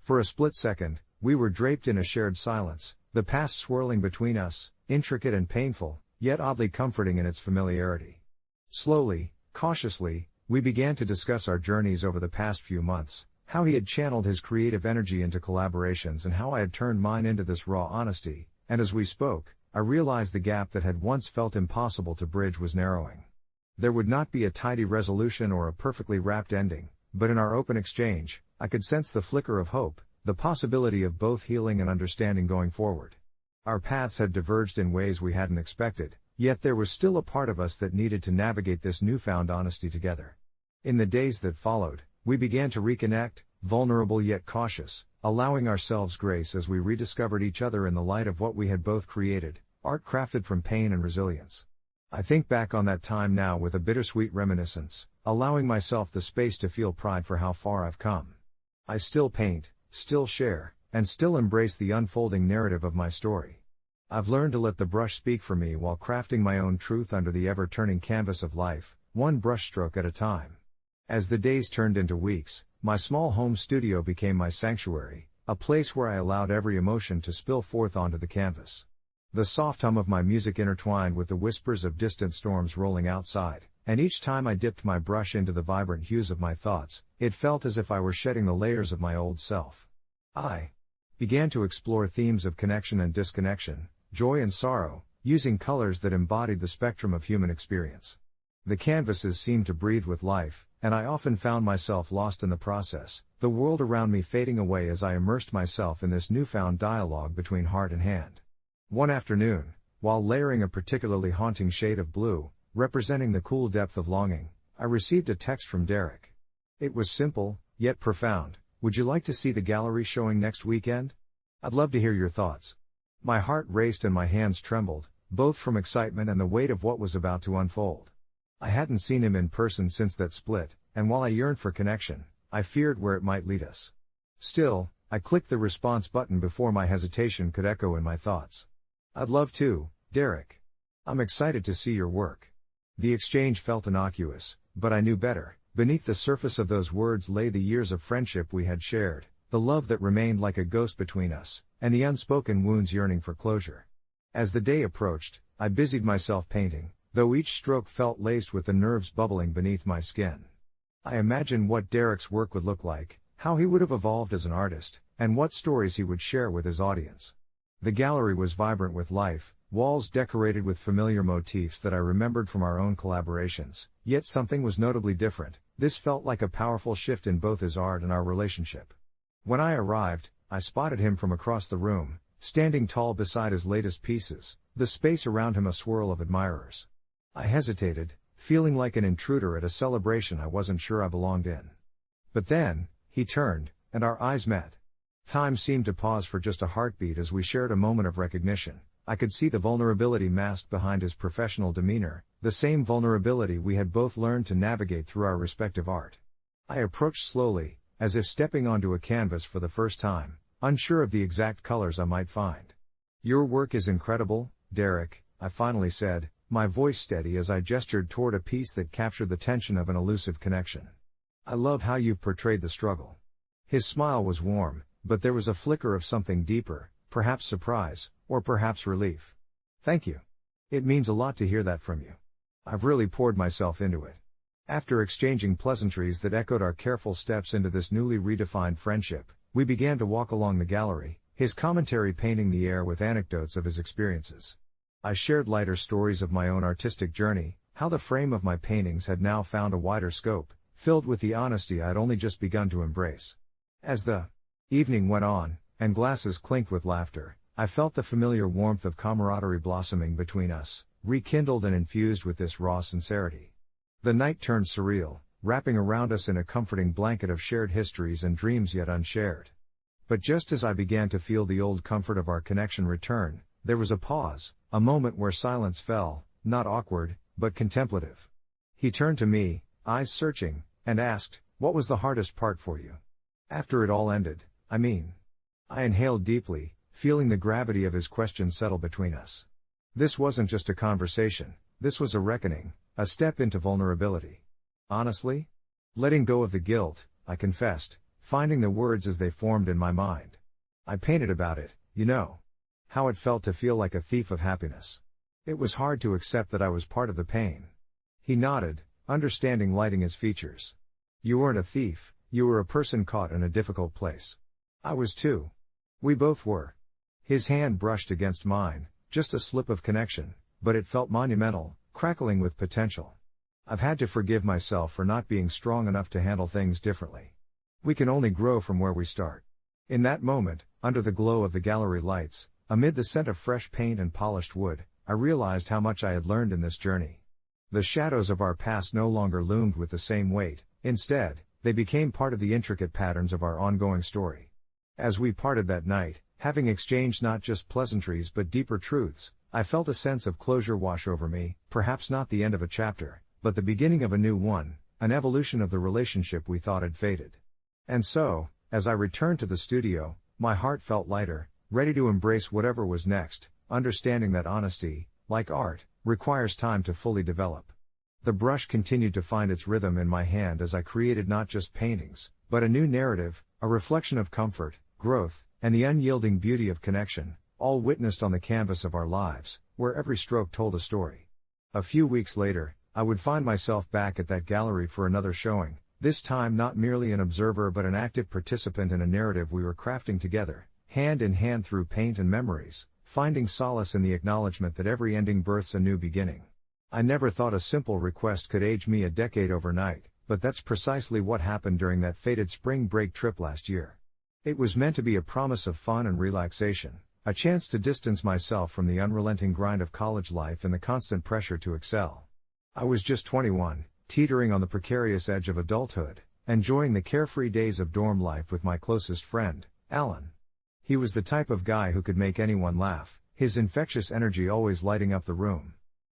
For a split second, we were draped in a shared silence, the past swirling between us, intricate and painful, yet oddly comforting in its familiarity. Slowly, cautiously, we began to discuss our journeys over the past few months, how he had channeled his creative energy into collaborations and how I had turned mine into this raw honesty, and as we spoke, I realized the gap that had once felt impossible to bridge was narrowing. There would not be a tidy resolution or a perfectly wrapped ending, but in our open exchange, I could sense the flicker of hope, the possibility of both healing and understanding going forward. Our paths had diverged in ways we hadn't expected, yet there was still a part of us that needed to navigate this newfound honesty together. In the days that followed, we began to reconnect, vulnerable yet cautious, allowing ourselves grace as we rediscovered each other in the light of what we had both created, art crafted from pain and resilience. I think back on that time now with a bittersweet reminiscence, allowing myself the space to feel pride for how far I've come. I still paint, still share, and still embrace the unfolding narrative of my story. I've learned to let the brush speak for me while crafting my own truth under the ever-turning canvas of life, one brushstroke at a time. As the days turned into weeks, my small home studio became my sanctuary, a place where I allowed every emotion to spill forth onto the canvas. The soft hum of my music intertwined with the whispers of distant storms rolling outside, and each time I dipped my brush into the vibrant hues of my thoughts, it felt as if I were shedding the layers of my old self. I began to explore themes of connection and disconnection, joy and sorrow, using colors that embodied the spectrum of human experience. The canvases seemed to breathe with life, and I often found myself lost in the process, the world around me fading away as I immersed myself in this newfound dialogue between heart and hand. One afternoon, while layering a particularly haunting shade of blue, representing the cool depth of longing, I received a text from Derek. It was simple, yet profound. Would you like to see the gallery showing next weekend? I'd love to hear your thoughts. My heart raced and my hands trembled, both from excitement and the weight of what was about to unfold. I hadn't seen him in person since that split, and while I yearned for connection, I feared where it might lead us. Still, I clicked the response button before my hesitation could echo in my thoughts. I'd love to, Derek. I'm excited to see your work. The exchange felt innocuous, but I knew better. Beneath the surface of those words lay the years of friendship we had shared, the love that remained like a ghost between us, and the unspoken wounds yearning for closure. As the day approached, I busied myself painting, though each stroke felt laced with the nerves bubbling beneath my skin. I imagined what Derek's work would look like, how he would have evolved as an artist, and what stories he would share with his audience. The gallery was vibrant with life, walls decorated with familiar motifs that I remembered from our own collaborations, yet something was notably different. This felt like a powerful shift in both his art and our relationship. When I arrived, I spotted him from across the room, standing tall beside his latest pieces, the space around him a swirl of admirers. I hesitated, feeling like an intruder at a celebration I wasn't sure I belonged in. But then, he turned, and our eyes met. Time seemed to pause for just a heartbeat as we shared a moment of recognition. I could see the vulnerability masked behind his professional demeanor, the same vulnerability we had both learned to navigate through our respective art. I approached slowly, as if stepping onto a canvas for the first time, unsure of the exact colors I might find. Your work is incredible, Derek, I finally said, my voice steady as I gestured toward a piece that captured the tension of an elusive connection. I love how you've portrayed the struggle. His smile was warm, but there was a flicker of something deeper, perhaps surprise, or perhaps relief. Thank you. It means a lot to hear that from you. I've really poured myself into it. After exchanging pleasantries that echoed our careful steps into this newly redefined friendship, we began to walk along the gallery, his commentary painting the air with anecdotes of his experiences. I shared lighter stories of my own artistic journey, how the frame of my paintings had now found a wider scope, filled with the honesty I'd only just begun to embrace. As the evening went on, and glasses clinked with laughter, I felt the familiar warmth of camaraderie blossoming between us, rekindled and infused with this raw sincerity. The night turned surreal, wrapping around us in a comforting blanket of shared histories and dreams yet unshared. But just as I began to feel the old comfort of our connection return, there was a pause, a moment where silence fell, not awkward, but contemplative. He turned to me, eyes searching, and asked, "What was the hardest part for you?" After it all ended, I inhaled deeply, feeling the gravity of his question settle between us. This wasn't just a conversation, this was a reckoning, a step into vulnerability. Honestly? Letting go of the guilt, I confessed, finding the words as they formed in my mind. I painted about it, how it felt to feel like a thief of happiness. It was hard to accept that I was part of the pain. He nodded, understanding, lighting his features. You weren't a thief, you were a person caught in a difficult place. I was too. We both were. His hand brushed against mine, just a slip of connection, but it felt monumental, crackling with potential. I've had to forgive myself for not being strong enough to handle things differently. We can only grow from where we start. In that moment, under the glow of the gallery lights, amid the scent of fresh paint and polished wood, I realized how much I had learned in this journey. The shadows of our past no longer loomed with the same weight, instead, they became part of the intricate patterns of our ongoing story. As we parted that night, having exchanged not just pleasantries but deeper truths, I felt a sense of closure wash over me, perhaps not the end of a chapter, but the beginning of a new one, an evolution of the relationship we thought had faded. And so, as I returned to the studio, my heart felt lighter, ready to embrace whatever was next, understanding that honesty, like art, requires time to fully develop. The brush continued to find its rhythm in my hand as I created not just paintings, but a new narrative, a reflection of comfort, growth, and the unyielding beauty of connection, all witnessed on the canvas of our lives, where every stroke told a story. A few weeks later, I would find myself back at that gallery for another showing, this time not merely an observer but an active participant in a narrative we were crafting together, hand in hand through paint and memories, finding solace in the acknowledgement that every ending births a new beginning. I never thought a simple request could age me a decade overnight, but that's precisely what happened during that fated spring break trip last year. It was meant to be a promise of fun and relaxation, a chance to distance myself from the unrelenting grind of college life and the constant pressure to excel. I was just 21, teetering on the precarious edge of adulthood, enjoying the carefree days of dorm life with my closest friend, Alan. He was the type of guy who could make anyone laugh, his infectious energy always lighting up the room.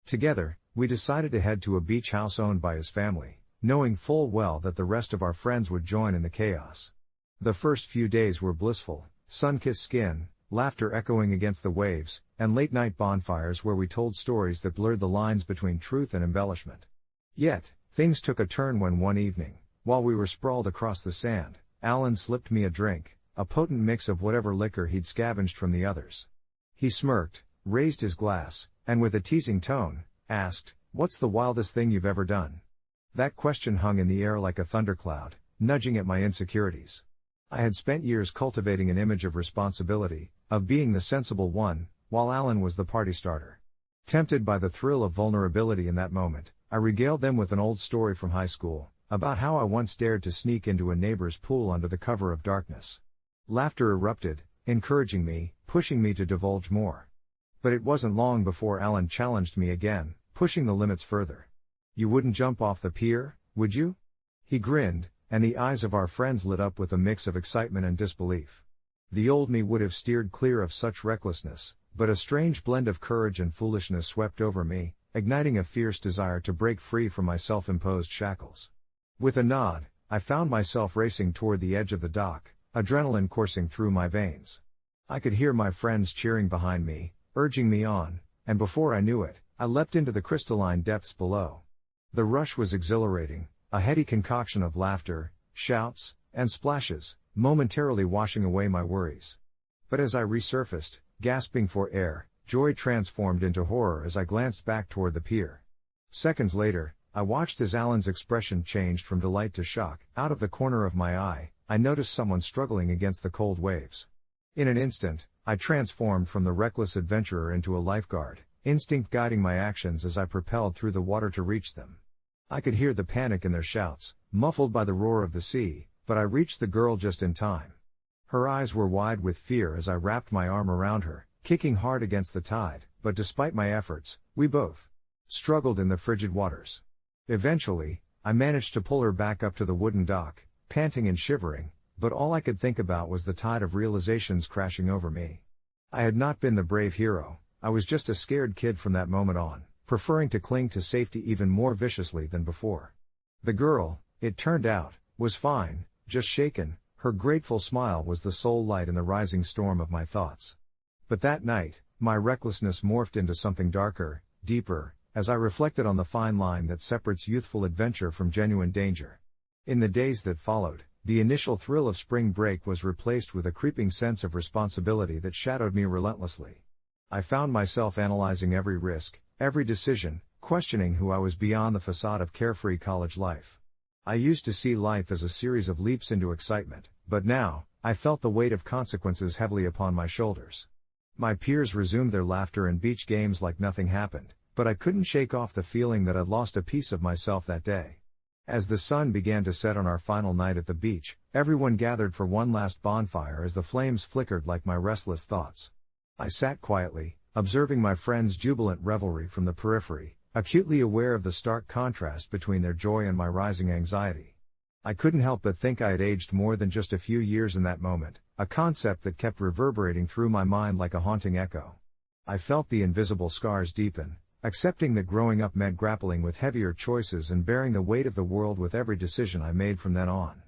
Together, we decided to head to a beach house owned by his family, knowing full well that the rest of our friends would join in the chaos. The first few days were blissful, sun-kissed skin, laughter echoing against the waves, and late-night bonfires where we told stories that blurred the lines between truth and embellishment. Yet, things took a turn when one evening, while we were sprawled across the sand, Alan slipped me a drink, a potent mix of whatever liquor he'd scavenged from the others. He smirked, raised his glass, and with a teasing tone, asked, "What's the wildest thing you've ever done?" That question hung in the air like a thundercloud, nudging at my insecurities. I had spent years cultivating an image of responsibility, of being the sensible one, while Alan was the party starter. Tempted by the thrill of vulnerability in that moment, I regaled them with an old story from high school, about how I once dared to sneak into a neighbor's pool under the cover of darkness. Laughter erupted, encouraging me, pushing me to divulge more. But it wasn't long before Alan challenged me again, pushing the limits further. "You wouldn't jump off the pier, would you?" He grinned, and the eyes of our friends lit up with a mix of excitement and disbelief. The old me would have steered clear of such recklessness, but a strange blend of courage and foolishness swept over me, igniting a fierce desire to break free from my self-imposed shackles. With a nod, I found myself racing toward the edge of the dock, adrenaline coursing through my veins. I could hear my friends cheering behind me, urging me on, and before I knew it, I leapt into the crystalline depths below. The rush was exhilarating, a heady concoction of laughter, shouts, and splashes, momentarily washing away my worries. But as I resurfaced, gasping for air, joy transformed into horror as I glanced back toward the pier. Seconds later, I watched as Alan's expression changed from delight to shock. Out of the corner of my eye, I noticed someone struggling against the cold waves. In an instant, I transformed from the reckless adventurer into a lifeguard, instinct guiding my actions as I propelled through the water to reach them. I could hear the panic in their shouts, muffled by the roar of the sea, but I reached the girl just in time. Her eyes were wide with fear as I wrapped my arm around her, kicking hard against the tide, but despite my efforts, we both struggled in the frigid waters. Eventually, I managed to pull her back up to the wooden dock, panting and shivering, but all I could think about was the tide of realizations crashing over me. I had not been the brave hero, I was just a scared kid from that moment on, preferring to cling to safety even more viciously than before. The girl, it turned out, was fine, just shaken. Her grateful smile was the sole light in the rising storm of my thoughts. But that night, my recklessness morphed into something darker, deeper, as I reflected on the fine line that separates youthful adventure from genuine danger. In the days that followed, the initial thrill of spring break was replaced with a creeping sense of responsibility that shadowed me relentlessly. I found myself analyzing every risk, every decision, questioning who I was beyond the facade of carefree college life. I used to see life as a series of leaps into excitement, but now, I felt the weight of consequences heavily upon my shoulders. My peers resumed their laughter and beach games like nothing happened, but I couldn't shake off the feeling that I'd lost a piece of myself that day. As the sun began to set on our final night at the beach, everyone gathered for one last bonfire as the flames flickered like my restless thoughts. I sat quietly, observing my friends' jubilant revelry from the periphery, acutely aware of the stark contrast between their joy and my rising anxiety. I couldn't help but think I had aged more than just a few years in that moment, a concept that kept reverberating through my mind like a haunting echo. I felt the invisible scars deepen, accepting that growing up meant grappling with heavier choices and bearing the weight of the world with every decision I made from then on.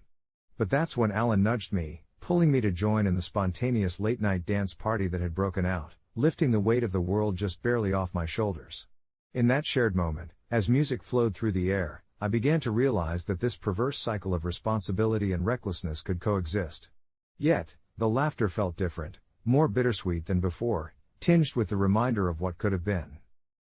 But that's when Alan nudged me, pulling me to join in the spontaneous late-night dance party that had broken out, lifting the weight of the world just barely off my shoulders. In that shared moment, as music flowed through the air, I began to realize that this perverse cycle of responsibility and recklessness could coexist. Yet, the laughter felt different, more bittersweet than before, tinged with the reminder of what could have been.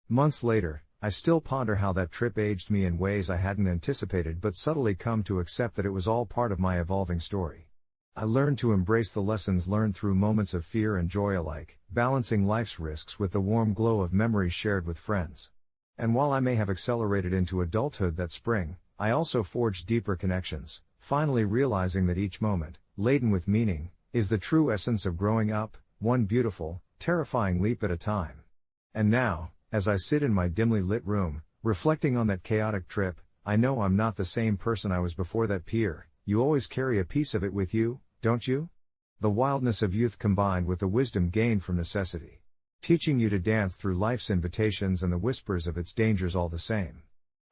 Months later, I still ponder how that trip aged me in ways I hadn't anticipated but subtly come to accept that it was all part of my evolving story. I learned to embrace the lessons learned through moments of fear and joy alike, balancing life's risks with the warm glow of memories shared with friends. And while I may have accelerated into adulthood that spring, I also forged deeper connections, finally realizing that each moment, laden with meaning, is the true essence of growing up, one beautiful, terrifying leap at a time. And now, as I sit in my dimly lit room, reflecting on that chaotic trip, I know I'm not the same person I was before that pier. You always carry a piece of it with you, don't you? The wildness of youth combined with the wisdom gained from necessity. Teaching you to dance through life's invitations and the whispers of its dangers all the same.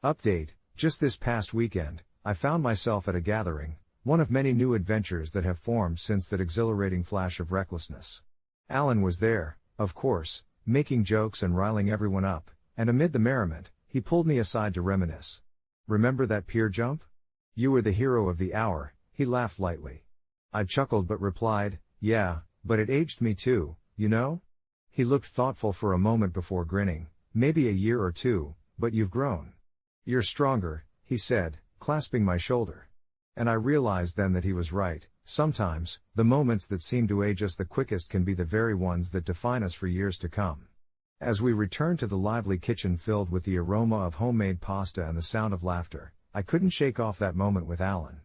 Update, just this past weekend, I found myself at a gathering, one of many new adventures that have formed since that exhilarating flash of recklessness. Alan was there, of course, making jokes and riling everyone up, and amid the merriment, he pulled me aside to reminisce. Remember that pier jump? You were the hero of the hour, he laughed lightly. I chuckled but replied, yeah, but it aged me too, you know? He looked thoughtful for a moment before grinning, maybe a year or two, but you've grown. You're stronger, he said, clasping my shoulder. And I realized then that he was right. Sometimes, the moments that seem to age us the quickest can be the very ones that define us for years to come. As we returned to the lively kitchen filled with the aroma of homemade pasta and the sound of laughter, I couldn't shake off that moment with Alan.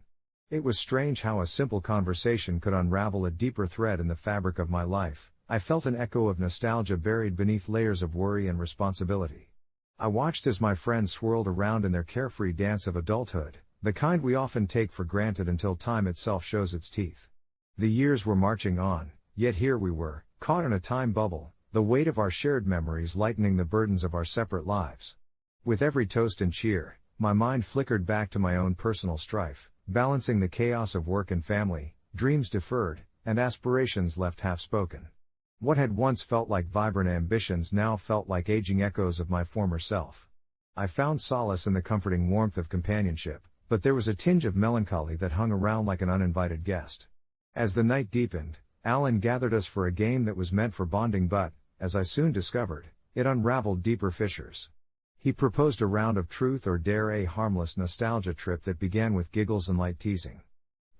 It was strange how a simple conversation could unravel a deeper thread in the fabric of my life. I felt an echo of nostalgia buried beneath layers of worry and responsibility. I watched as my friends swirled around in their carefree dance of adulthood, the kind we often take for granted until time itself shows its teeth. The years were marching on, yet here we were, caught in a time bubble, the weight of our shared memories lightening the burdens of our separate lives. With every toast and cheer, my mind flickered back to my own personal strife, balancing the chaos of work and family, dreams deferred, and aspirations left half-spoken. What had once felt like vibrant ambitions now felt like aging echoes of my former self. I found solace in the comforting warmth of companionship, but there was a tinge of melancholy that hung around like an uninvited guest. As the night deepened, Alan gathered us for a game that was meant for bonding but, as I soon discovered, it unraveled deeper fissures. He proposed a round of truth or dare, a harmless nostalgia trip that began with giggles and light teasing.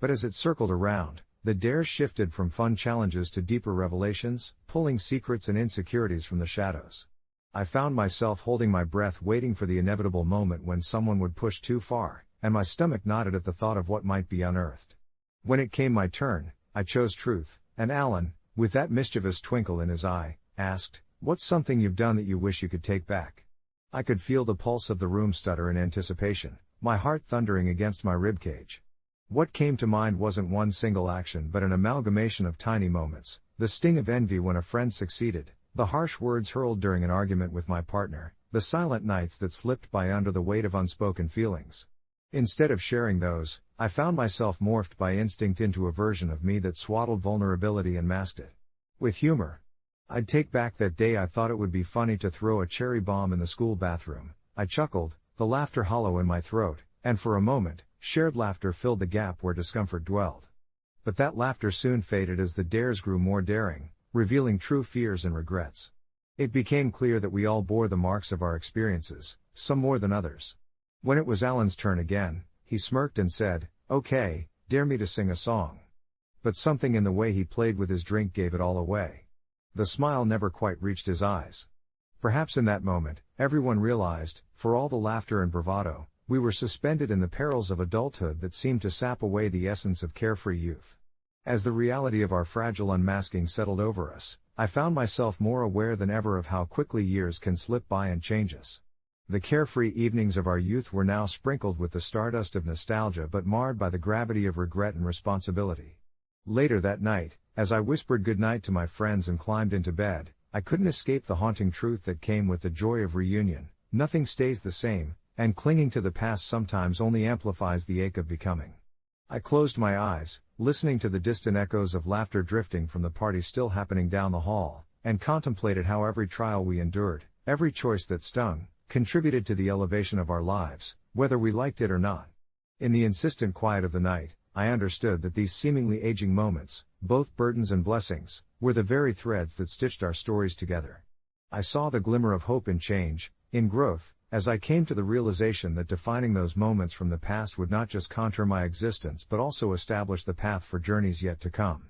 But as it circled around, the dares shifted from fun challenges to deeper revelations, pulling secrets and insecurities from the shadows. I found myself holding my breath waiting for the inevitable moment when someone would push too far, and my stomach knotted at the thought of what might be unearthed. When it came my turn, I chose truth, and Alan, with that mischievous twinkle in his eye, asked, "What's something you've done that you wish you could take back?" I could feel the pulse of the room stutter in anticipation, my heart thundering against my ribcage. What came to mind wasn't one single action but an amalgamation of tiny moments, the sting of envy when a friend succeeded, the harsh words hurled during an argument with my partner, the silent nights that slipped by under the weight of unspoken feelings. Instead of sharing those, I found myself morphed by instinct into a version of me that swaddled vulnerability and masked it with humor. I'd take back that day I thought it would be funny to throw a cherry bomb in the school bathroom. I chuckled, the laughter hollow in my throat, and for a moment, shared laughter filled the gap where discomfort dwelled. But that laughter soon faded as the dares grew more daring, revealing true fears and regrets. It became clear that we all bore the marks of our experiences, some more than others. When it was Alan's turn again, he smirked and said, "Okay, dare me to sing a song." But something in the way he played with his drink gave it all away. The smile never quite reached his eyes. Perhaps in that moment, everyone realized, for all the laughter and bravado, we were suspended in the perils of adulthood that seemed to sap away the essence of carefree youth. As the reality of our fragile unmasking settled over us, I found myself more aware than ever of how quickly years can slip by and change us. The carefree evenings of our youth were now sprinkled with the stardust of nostalgia but marred by the gravity of regret and responsibility. Later that night, as I whispered goodnight to my friends and climbed into bed, I couldn't escape the haunting truth that came with the joy of reunion: nothing stays the same, and clinging to the past sometimes only amplifies the ache of becoming. I closed my eyes, listening to the distant echoes of laughter drifting from the party still happening down the hall, and contemplated how every trial we endured, every choice that stung, contributed to the elevation of our lives, whether we liked it or not. In the insistent quiet of the night, I understood that these seemingly aging moments, both burdens and blessings, were the very threads that stitched our stories together. I saw the glimmer of hope in change, in growth, as I came to the realization that defining those moments from the past would not just contour my existence but also establish the path for journeys yet to come.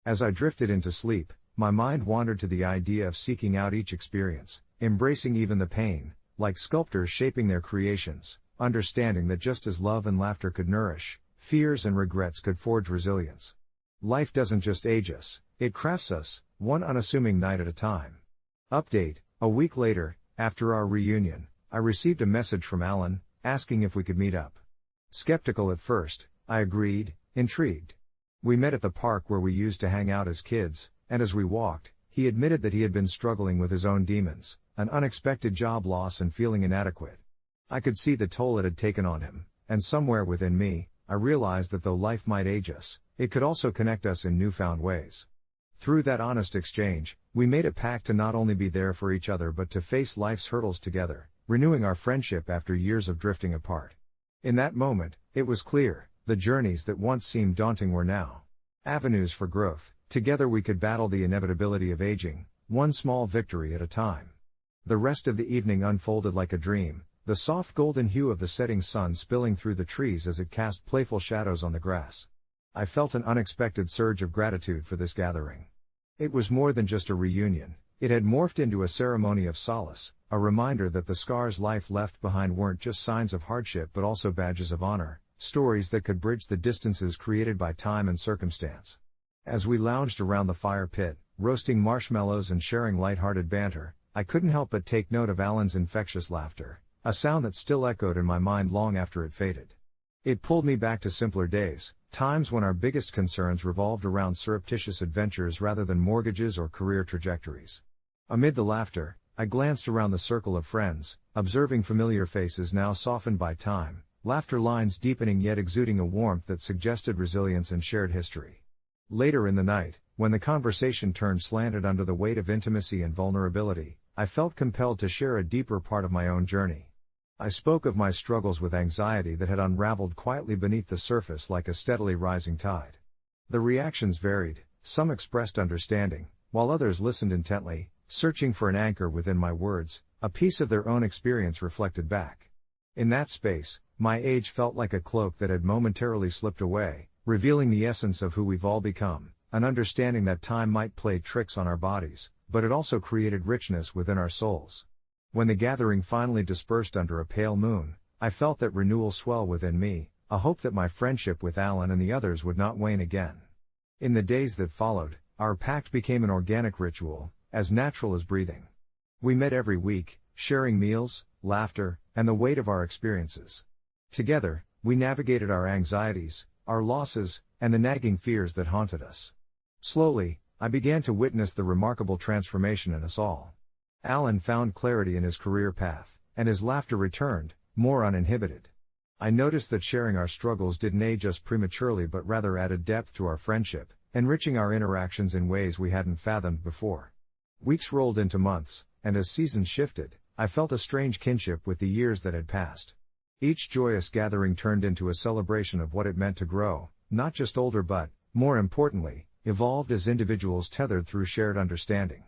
As I drifted into sleep, my mind wandered to the idea of seeking out each experience, embracing even the pain, like sculptors shaping their creations, understanding that just as love and laughter could nourish, fears and regrets could forge resilience. Life doesn't just age us, it crafts us, one unassuming night at a time. Update: a week later, after our reunion, I received a message from Alan, asking if we could meet up. Skeptical at first, I agreed, intrigued. We met at the park where we used to hang out as kids, and as we walked, he admitted that he had been struggling with his own demons, an unexpected job loss and feeling inadequate. I could see the toll it had taken on him, and somewhere within me, I realized that though life might age us, it could also connect us in newfound ways. Through that honest exchange, we made a pact to not only be there for each other but to face life's hurdles together, renewing our friendship after years of drifting apart. In that moment, it was clear, the journeys that once seemed daunting were now avenues for growth. Together we could battle the inevitability of aging, one small victory at a time. The rest of the evening unfolded like a dream, the soft golden hue of the setting sun spilling through the trees as it cast playful shadows on the grass. I felt an unexpected surge of gratitude for this gathering. It was more than just a reunion, it had morphed into a ceremony of solace, a reminder that the scars life left behind weren't just signs of hardship but also badges of honor, stories that could bridge the distances created by time and circumstance. As we lounged around the fire pit, roasting marshmallows and sharing light-hearted banter, I couldn't help but take note of Alan's infectious laughter, a sound that still echoed in my mind long after it faded. It pulled me back to simpler days, times when our biggest concerns revolved around surreptitious adventures rather than mortgages or career trajectories. Amid the laughter, I glanced around the circle of friends, observing familiar faces now softened by time, laughter lines deepening yet exuding a warmth that suggested resilience and shared history. Later in the night, when the conversation turned slanted under the weight of intimacy and vulnerability, I felt compelled to share a deeper part of my own journey. I spoke of my struggles with anxiety that had unraveled quietly beneath the surface like a steadily rising tide. The reactions varied, some expressed understanding, while others listened intently, searching for an anchor within my words, a piece of their own experience reflected back. In that space, my age felt like a cloak that had momentarily slipped away, revealing the essence of who we've all become, an understanding that time might play tricks on our bodies, but it also created richness within our souls. When the gathering finally dispersed under a pale moon, I felt that renewal swell within me, a hope that my friendship with Alan and the others would not wane again. In the days that followed, our pact became an organic ritual, as natural as breathing. We met every week, sharing meals, laughter, and the weight of our experiences. Together, we navigated our anxieties, our losses, and the nagging fears that haunted us. Slowly, I began to witness the remarkable transformation in us all. Alan found clarity in his career path, and his laughter returned, more uninhibited. I noticed that sharing our struggles didn't age us prematurely but rather added depth to our friendship, enriching our interactions in ways we hadn't fathomed before. Weeks rolled into months, and as seasons shifted, I felt a strange kinship with the years that had passed. Each joyous gathering turned into a celebration of what it meant to grow, not just older but, more importantly, evolved as individuals tethered through shared understanding.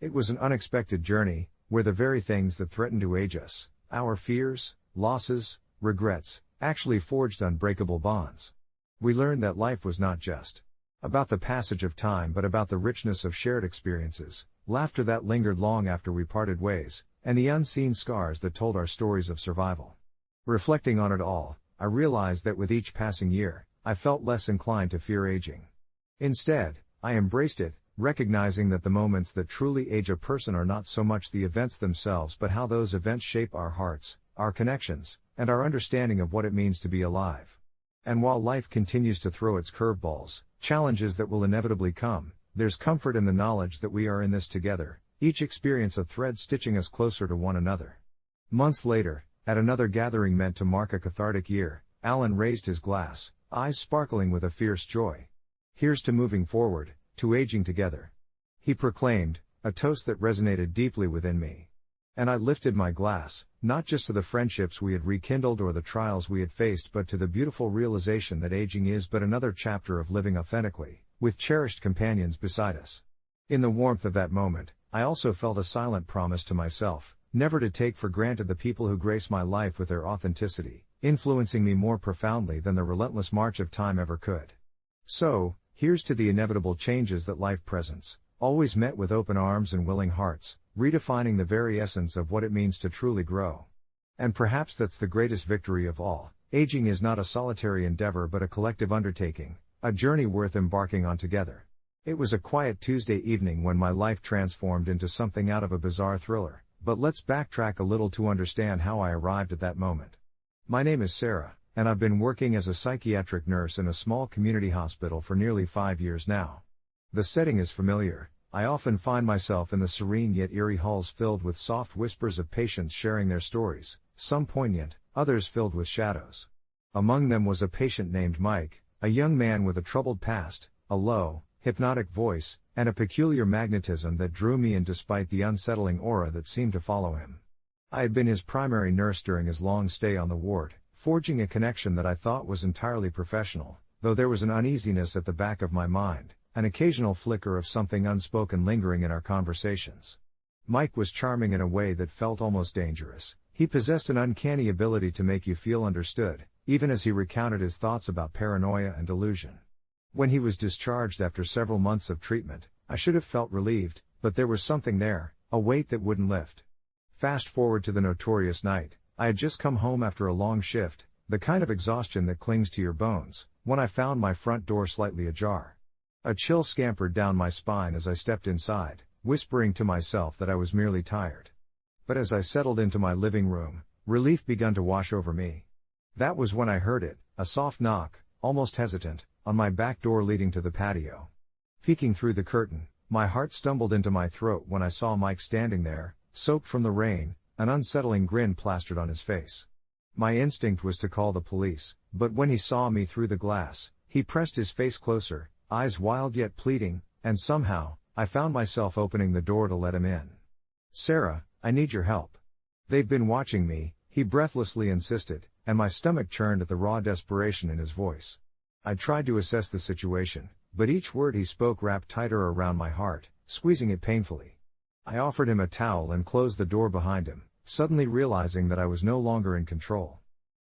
It was an unexpected journey, where the very things that threatened to age us, our fears, losses, regrets, actually forged unbreakable bonds. We learned that life was not just about the passage of time but about the richness of shared experiences, laughter that lingered long after we parted ways, and the unseen scars that told our stories of survival. Reflecting on it all, I realized that with each passing year, I felt less inclined to fear aging. Instead, I embraced it, recognizing that the moments that truly age a person are not so much the events themselves but how those events shape our hearts, our connections, and our understanding of what it means to be alive. And while life continues to throw its curveballs, challenges that will inevitably come, there's comfort in the knowledge that we are in this together, each experience a thread stitching us closer to one another. Months later, at another gathering meant to mark a cathartic year, Alan raised his glass, eyes sparkling with a fierce joy. "Here's to moving forward, to aging together," he proclaimed, a toast that resonated deeply within me. And I lifted my glass, not just to the friendships we had rekindled or the trials we had faced but to the beautiful realization that aging is but another chapter of living authentically, with cherished companions beside us. In the warmth of that moment, I also felt a silent promise to myself, never to take for granted the people who grace my life with their authenticity, influencing me more profoundly than the relentless march of time ever could. So, here's to the inevitable changes that life presents, always met with open arms and willing hearts, redefining the very essence of what it means to truly grow. And perhaps that's the greatest victory of all. Aging is not a solitary endeavor but a collective undertaking, a journey worth embarking on together. It was a quiet Tuesday evening when my life transformed into something out of a bizarre thriller, but let's backtrack a little to understand how I arrived at that moment. My name is Sarah, and I've been working as a psychiatric nurse in a small community hospital for nearly 5 years now. The setting is familiar. I often find myself in the serene yet eerie halls filled with soft whispers of patients sharing their stories, some poignant, others filled with shadows. Among them was a patient named Mike, a young man with a troubled past, a low, hypnotic voice, and a peculiar magnetism that drew me in despite the unsettling aura that seemed to follow him. I had been his primary nurse during his long stay on the ward, forging a connection that I thought was entirely professional, though there was an uneasiness at the back of my mind, an occasional flicker of something unspoken lingering in our conversations. Mike was charming in a way that felt almost dangerous. He possessed an uncanny ability to make you feel understood, even as he recounted his thoughts about paranoia and delusion. When he was discharged after several months of treatment, I should have felt relieved, but there was something there, a weight that wouldn't lift. Fast forward to the notorious night. I had just come home after a long shift, the kind of exhaustion that clings to your bones, when I found my front door slightly ajar. A chill scampered down my spine as I stepped inside, whispering to myself that I was merely tired. But as I settled into my living room, relief began to wash over me. That was when I heard it, a soft knock, almost hesitant, on my back door leading to the patio. Peeking through the curtain, my heart stumbled into my throat when I saw Mike standing there, soaked from the rain, an unsettling grin plastered on his face. My instinct was to call the police, but when he saw me through the glass, he pressed his face closer, eyes wild yet pleading, and somehow, I found myself opening the door to let him in. "Sarah, I need your help. They've been watching me," he breathlessly insisted, and my stomach churned at the raw desperation in his voice. I tried to assess the situation, but each word he spoke wrapped tighter around my heart, squeezing it painfully. I offered him a towel and closed the door behind him, suddenly realizing that I was no longer in control.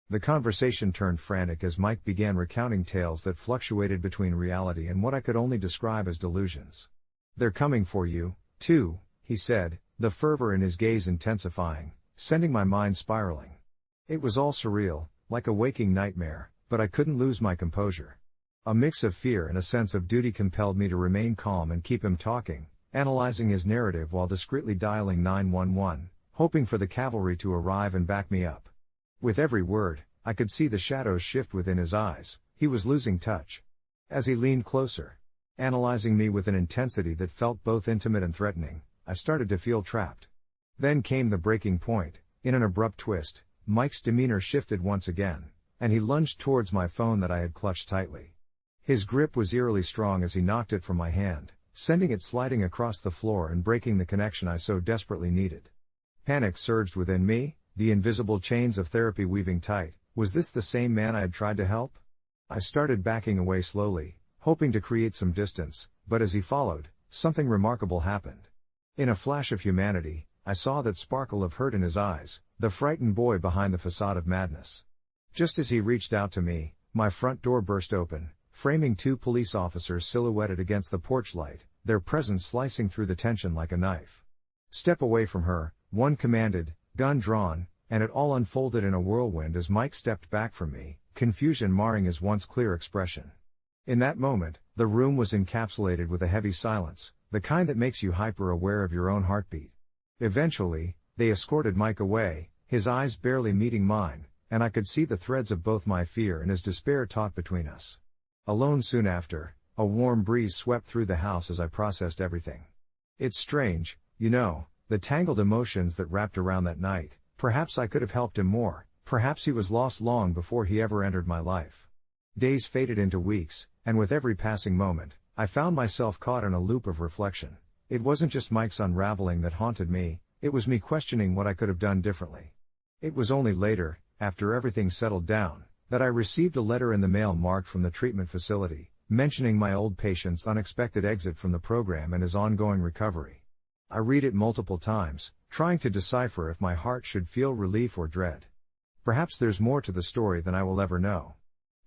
The conversation turned frantic as Mike began recounting tales that fluctuated between reality and what I could only describe as delusions. "They're coming for you, too," he said, the fervor in his gaze intensifying, sending my mind spiraling. It was all surreal, like a waking nightmare, but I couldn't lose my composure. A mix of fear and a sense of duty compelled me to remain calm and keep him talking, analyzing his narrative while discreetly dialing 911, hoping for the cavalry to arrive and back me up. With every word, I could see the shadows shift within his eyes. He was losing touch. As he leaned closer, analyzing me with an intensity that felt both intimate and threatening, I started to feel trapped. Then came the breaking point. In an abrupt twist, Mike's demeanor shifted once again, and he lunged towards my phone that I had clutched tightly. His grip was eerily strong as he knocked it from my hand, sending it sliding across the floor and breaking the connection I so desperately needed. Panic surged within me, the invisible chains of therapy weaving tight. Was this the same man I had tried to help? I started backing away slowly, hoping to create some distance, but as he followed, something remarkable happened. In a flash of humanity, I saw that sparkle of hurt in his eyes, the frightened boy behind the facade of madness. Just as he reached out to me, my front door burst open, framing 2 police officers silhouetted against the porch light, their presence slicing through the tension like a knife. "Step away from her," one commanded, gun drawn, and it all unfolded in a whirlwind as Mike stepped back from me, confusion marring his once clear expression. In that moment, the room was encapsulated with a heavy silence, the kind that makes you hyper-aware of your own heartbeat. Eventually, they escorted Mike away, his eyes barely meeting mine, and I could see the threads of both my fear and his despair taut between us. Alone soon after, a warm breeze swept through the house as I processed everything. It's strange, the tangled emotions that wrapped around that night. Perhaps I could have helped him more, perhaps he was lost long before he ever entered my life. Days faded into weeks, and with every passing moment, I found myself caught in a loop of reflection. It wasn't just Mike's unraveling that haunted me, it was me questioning what I could have done differently. It was only later, after everything settled down, that I received a letter in the mail marked from the treatment facility, mentioning my old patient's unexpected exit from the program and his ongoing recovery. I read it multiple times, trying to decipher if my heart should feel relief or dread. Perhaps there's more to the story than I will ever know.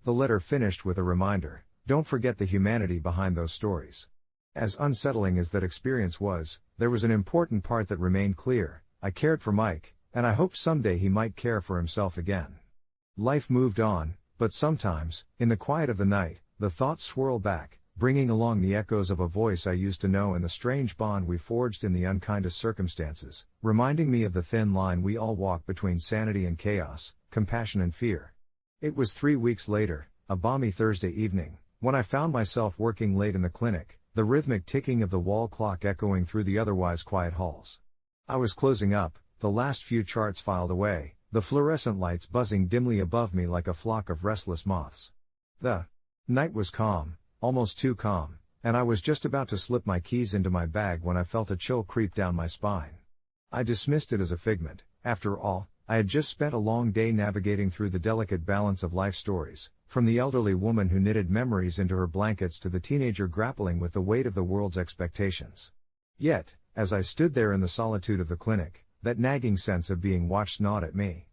The letter finished with a reminder: don't forget the humanity behind those stories. As unsettling as that experience was, there was an important part that remained clear: I cared for Mike, and I hoped someday he might care for himself again. Life moved on, but sometimes, in the quiet of the night, the thoughts swirl back, bringing along the echoes of a voice I used to know and the strange bond we forged in the unkindest circumstances, reminding me of the thin line we all walk between sanity and chaos, compassion and fear. It was 3 weeks later, a balmy Thursday evening, when I found myself working late in the clinic, the rhythmic ticking of the wall clock echoing through the otherwise quiet halls. I was closing up, the last few charts filed away, the fluorescent lights buzzing dimly above me like a flock of restless moths. The night was calm, almost too calm, and I was just about to slip my keys into my bag when I felt a chill creep down my spine. I dismissed it as a figment. After all, I had just spent a long day navigating through the delicate balance of life stories, from the elderly woman who knitted memories into her blankets to the teenager grappling with the weight of the world's expectations. Yet, as I stood there in the solitude of the clinic, that nagging sense of being watched gnawed at me.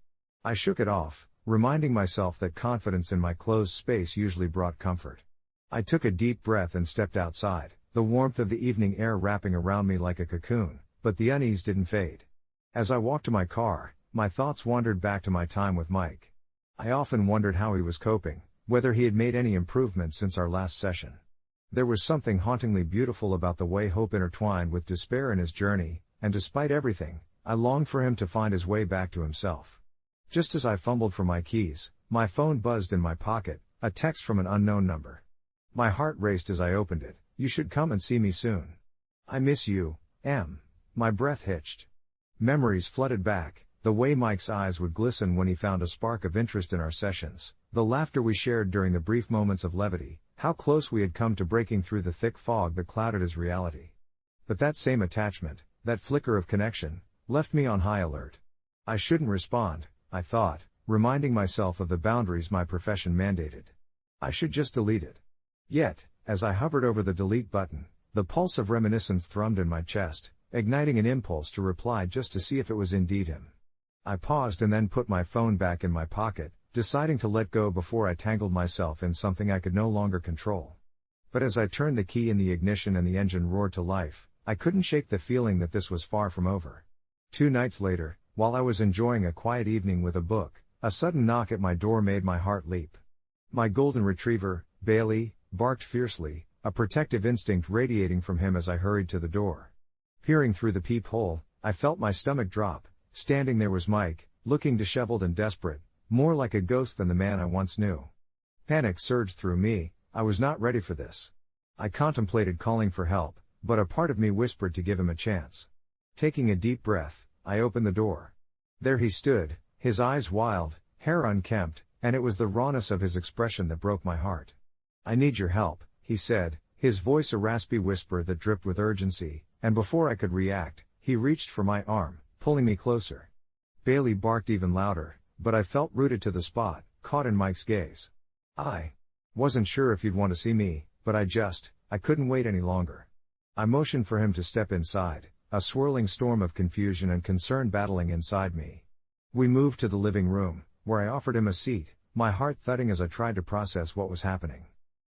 I shook it off, reminding myself that confidence in my closed space usually brought comfort. I took a deep breath and stepped outside, the warmth of the evening air wrapping around me like a cocoon, but the unease didn't fade. As I walked to my car, my thoughts wandered back to my time with Mike. I often wondered how he was coping, whether he had made any improvements since our last session. There was something hauntingly beautiful about the way hope intertwined with despair in his journey, and despite everything, I longed for him to find his way back to himself. Just as I fumbled for my keys, my phone buzzed in my pocket, a text from an unknown number. My heart raced as I opened it. "You should come and see me soon. I miss you, M." My breath hitched. Memories flooded back, the way Mike's eyes would glisten when he found a spark of interest in our sessions, the laughter we shared during the brief moments of levity, how close we had come to breaking through the thick fog that clouded his reality. But that same attachment, that flicker of connection, left me on high alert. I shouldn't respond, I thought, reminding myself of the boundaries my profession mandated. I should just delete it. Yet, as I hovered over the delete button, the pulse of reminiscence thrummed in my chest, igniting an impulse to reply just to see if it was indeed him. I paused and then put my phone back in my pocket, deciding to let go before I tangled myself in something I could no longer control. But as I turned the key in the ignition and the engine roared to life, I couldn't shake the feeling that this was far from over. 2 nights later, while I was enjoying a quiet evening with a book, a sudden knock at my door made my heart leap. My golden retriever, Bailey, barked fiercely, a protective instinct radiating from him as I hurried to the door. Peering through the peephole, I felt my stomach drop. Standing there was Mike, looking disheveled and desperate, more like a ghost than the man I once knew. Panic surged through me. I was not ready for this. I contemplated calling for help, but a part of me whispered to give him a chance. Taking a deep breath, I opened the door. There he stood, his eyes wild, hair unkempt, and it was the rawness of his expression that broke my heart. "I need your help," he said, his voice a raspy whisper that dripped with urgency, and before I could react, he reached for my arm, pulling me closer. Bailey barked even louder, but I felt rooted to the spot, caught in Mike's gaze. "I wasn't sure if you'd want to see me, but I couldn't wait any longer." I motioned for him to step inside, a swirling storm of confusion and concern battling inside me. We moved to the living room, where I offered him a seat, my heart thudding as I tried to process what was happening.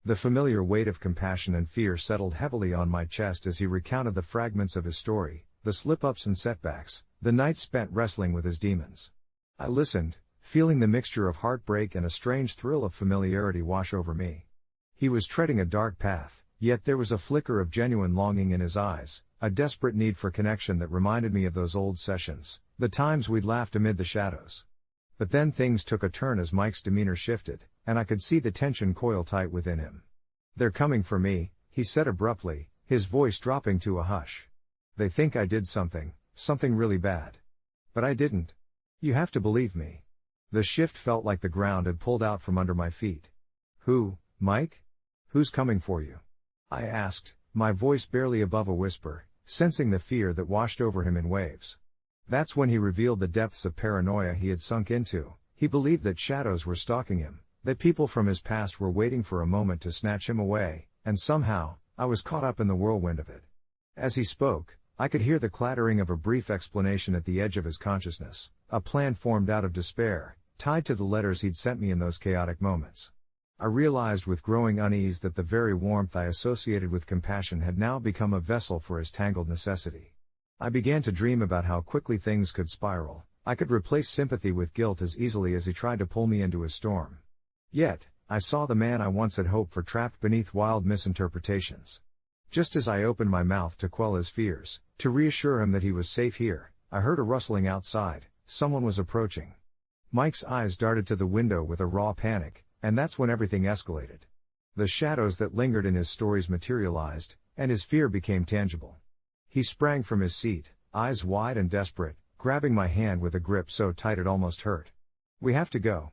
The familiar weight of compassion and fear settled heavily on my chest as he recounted the fragments of his story, the slip-ups and setbacks, the nights spent wrestling with his demons. I listened, feeling the mixture of heartbreak and a strange thrill of familiarity wash over me. He was treading a dark path, yet there was a flicker of genuine longing in his eyes, a desperate need for connection that reminded me of those old sessions, the times we'd laughed amid the shadows. But then things took a turn as Mike's demeanor shifted, and I could see the tension coil tight within him. "They're coming for me," he said abruptly, his voice dropping to a hush. "They think I did something really bad. But I didn't. You have to believe me." The shift felt like the ground had pulled out from under my feet. "Who, Mike? Who's coming for you?" I asked, my voice barely above a whisper, sensing the fear that washed over him in waves. That's when he revealed the depths of paranoia he had sunk into. He believed that shadows were stalking him, That people from his past were waiting for a moment to snatch him away, and somehow, I was caught up in the whirlwind of it. As he spoke, I could hear the clattering of a brief explanation at the edge of his consciousness, a plan formed out of despair, tied to the letters he'd sent me in those chaotic moments. I realized with growing unease that the very warmth I associated with compassion had now become a vessel for his tangled necessity. I began to dream about how quickly things could spiral. I could replace sympathy with guilt as easily as he tried to pull me into his storm. Yet, I saw the man I once had hoped for trapped beneath wild misinterpretations. Just as I opened my mouth to quell his fears, to reassure him that he was safe here, I heard a rustling outside. Someone was approaching. Mike's eyes darted to the window with a raw panic, and that's when everything escalated. The shadows that lingered in his stories materialized, and his fear became tangible. He sprang from his seat, eyes wide and desperate, grabbing my hand with a grip so tight it almost hurt. "We have to go.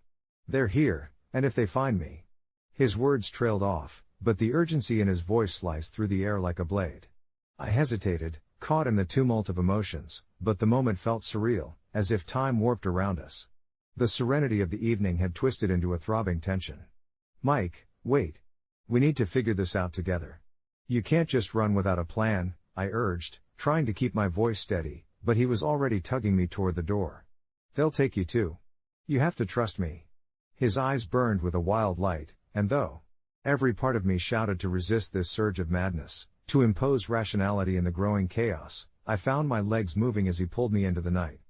They're here, and if they find me..." His words trailed off, but the urgency in his voice sliced through the air like a blade. I hesitated, caught in the tumult of emotions, but the moment felt surreal, as if time warped around us. The serenity of the evening had twisted into a throbbing tension. "Mike, wait. We need to figure this out together. You can't just run without a plan," I urged, trying to keep my voice steady, but he was already tugging me toward the door. "They'll take you too. You have to trust me." His eyes burned with a wild light, and though every part of me shouted to resist this surge of madness, to impose rationality in the growing chaos, I found my legs moving as he pulled me into the night.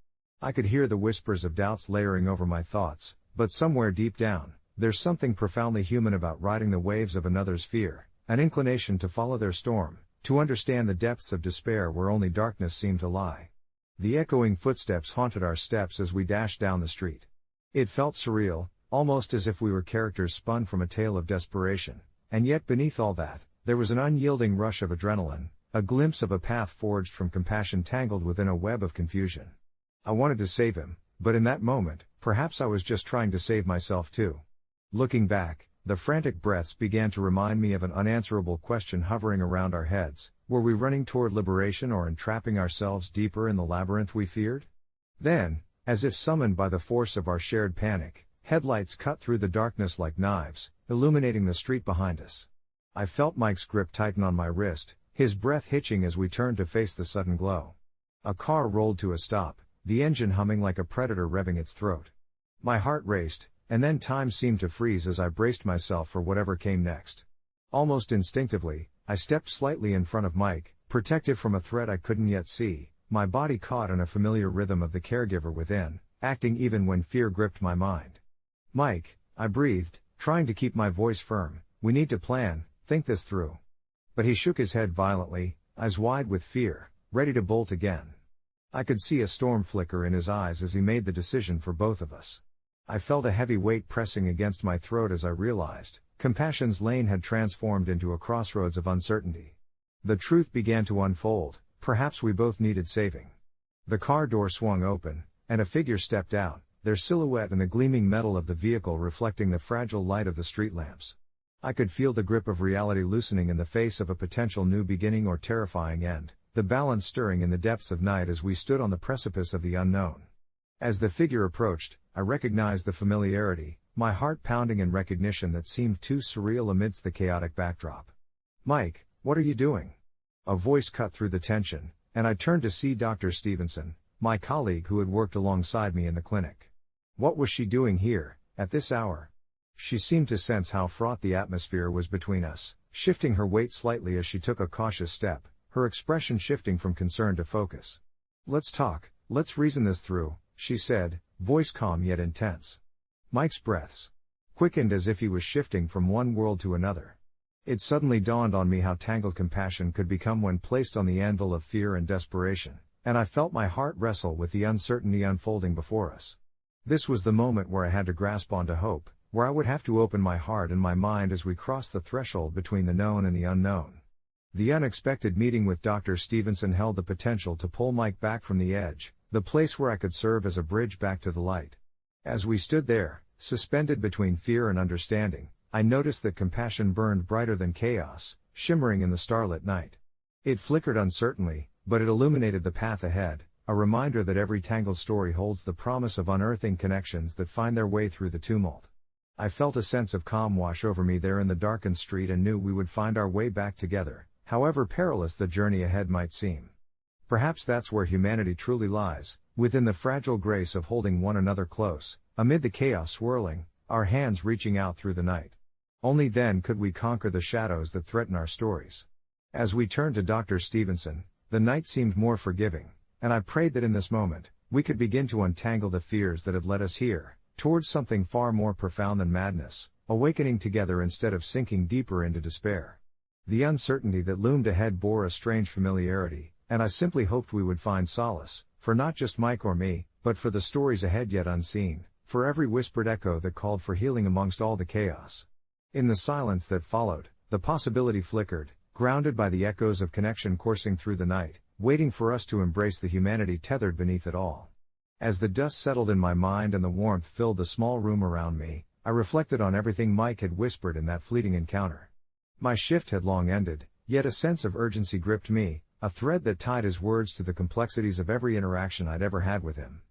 I could hear the whispers of doubts layering over my thoughts, but somewhere deep down, there's something profoundly human about riding the waves of another's fear, an inclination to follow their storm, to understand the depths of despair where only darkness seemed to lie. The echoing footsteps haunted our steps as we dashed down the street. It felt surreal, almost as if we were characters spun from a tale of desperation, and yet beneath all that, there was an unyielding rush of adrenaline, a glimpse of a path forged from compassion tangled within a web of confusion. I wanted to save him, but in that moment, perhaps I was just trying to save myself too. Looking back, the frantic breaths began to remind me of an unanswerable question hovering around our heads: were we running toward liberation or entrapping ourselves deeper in the labyrinth we feared? Then, as if summoned by the force of our shared panic, headlights cut through the darkness like knives, illuminating the street behind us. I felt Mike's grip tighten on my wrist, his breath hitching as we turned to face the sudden glow. A car rolled to a stop, the engine humming like a predator revving its throat. My heart raced, and then time seemed to freeze as I braced myself for whatever came next. Almost instinctively, I stepped slightly in front of Mike, protective from a threat I couldn't yet see, my body caught in a familiar rhythm of the caregiver within, acting even when fear gripped my mind. "Mike," I breathed, trying to keep my voice firm, "we need to plan, think this through." But he shook his head violently, eyes wide with fear, ready to bolt again. I could see a storm flicker in his eyes as he made the decision for both of us. I felt a heavy weight pressing against my throat as I realized, compassion's lane had transformed into a crossroads of uncertainty. The truth began to unfold, perhaps we both needed saving. The car door swung open, and a figure stepped out, their silhouette in the gleaming metal of the vehicle reflecting the fragile light of the street lamps. I could feel the grip of reality loosening in the face of a potential new beginning or terrifying end, the balance stirring in the depths of night as we stood on the precipice of the unknown. As the figure approached, I recognized the familiarity, my heart pounding in recognition that seemed too surreal amidst the chaotic backdrop. "Mike, what are you doing?" A voice cut through the tension, and I turned to see Dr. Stevenson, my colleague who had worked alongside me in the clinic. What was she doing here, at this hour? She seemed to sense how fraught the atmosphere was between us, shifting her weight slightly as she took a cautious step, her expression shifting from concern to focus. "Let's talk, let's reason this through," she said, voice calm yet intense. Mike's breaths quickened as if he was shifting from one world to another. It suddenly dawned on me how tangled compassion could become when placed on the anvil of fear and desperation, and I felt my heart wrestle with the uncertainty unfolding before us. This was the moment where I had to grasp onto hope, where I would have to open my heart and my mind as we crossed the threshold between the known and the unknown. The unexpected meeting with Dr. Stevenson held the potential to pull Mike back from the edge, the place where I could serve as a bridge back to the light. As we stood there, suspended between fear and understanding, I noticed that compassion burned brighter than chaos, shimmering in the starlit night. It flickered uncertainly, but it illuminated the path ahead, a reminder that every tangled story holds the promise of unearthing connections that find their way through the tumult. I felt a sense of calm wash over me there in the darkened street and knew we would find our way back together, however perilous the journey ahead might seem. Perhaps that's where humanity truly lies, within the fragile grace of holding one another close, amid the chaos swirling, our hands reaching out through the night. Only then could we conquer the shadows that threaten our stories. As we turned to Dr. Stevenson, the night seemed more forgiving, and I prayed that in this moment, we could begin to untangle the fears that had led us here, towards something far more profound than madness, awakening together instead of sinking deeper into despair. The uncertainty that loomed ahead bore a strange familiarity, and I simply hoped we would find solace, for not just Mike or me, but for the stories ahead yet unseen, for every whispered echo that called for healing amongst all the chaos. In the silence that followed, the possibility flickered, grounded by the echoes of connection coursing through the night, waiting for us to embrace the humanity tethered beneath it all. As the dust settled in my mind and the warmth filled the small room around me, I reflected on everything Mike had whispered in that fleeting encounter. My shift had long ended, yet a sense of urgency gripped me, a thread that tied his words to the complexities of every interaction I'd ever had with him.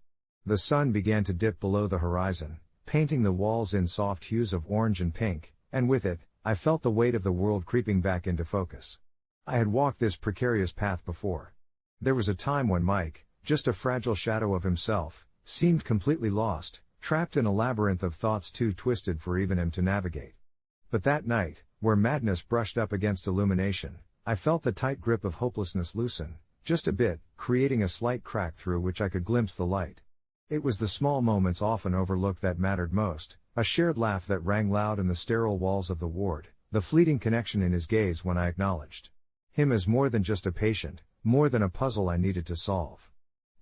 The sun began to dip below the horizon, painting the walls in soft hues of orange and pink, and with it, I felt the weight of the world creeping back into focus. I had walked this precarious path before. There was a time when Mike, just a fragile shadow of himself, seemed completely lost, trapped in a labyrinth of thoughts too twisted for even him to navigate. But that night, where madness brushed up against illumination, I felt the tight grip of hopelessness loosen, just a bit, creating a slight crack through which I could glimpse the light. It was the small moments often overlooked that mattered most, a shared laugh that rang loud in the sterile walls of the ward, the fleeting connection in his gaze when I acknowledged him as more than just a patient, more than a puzzle I needed to solve.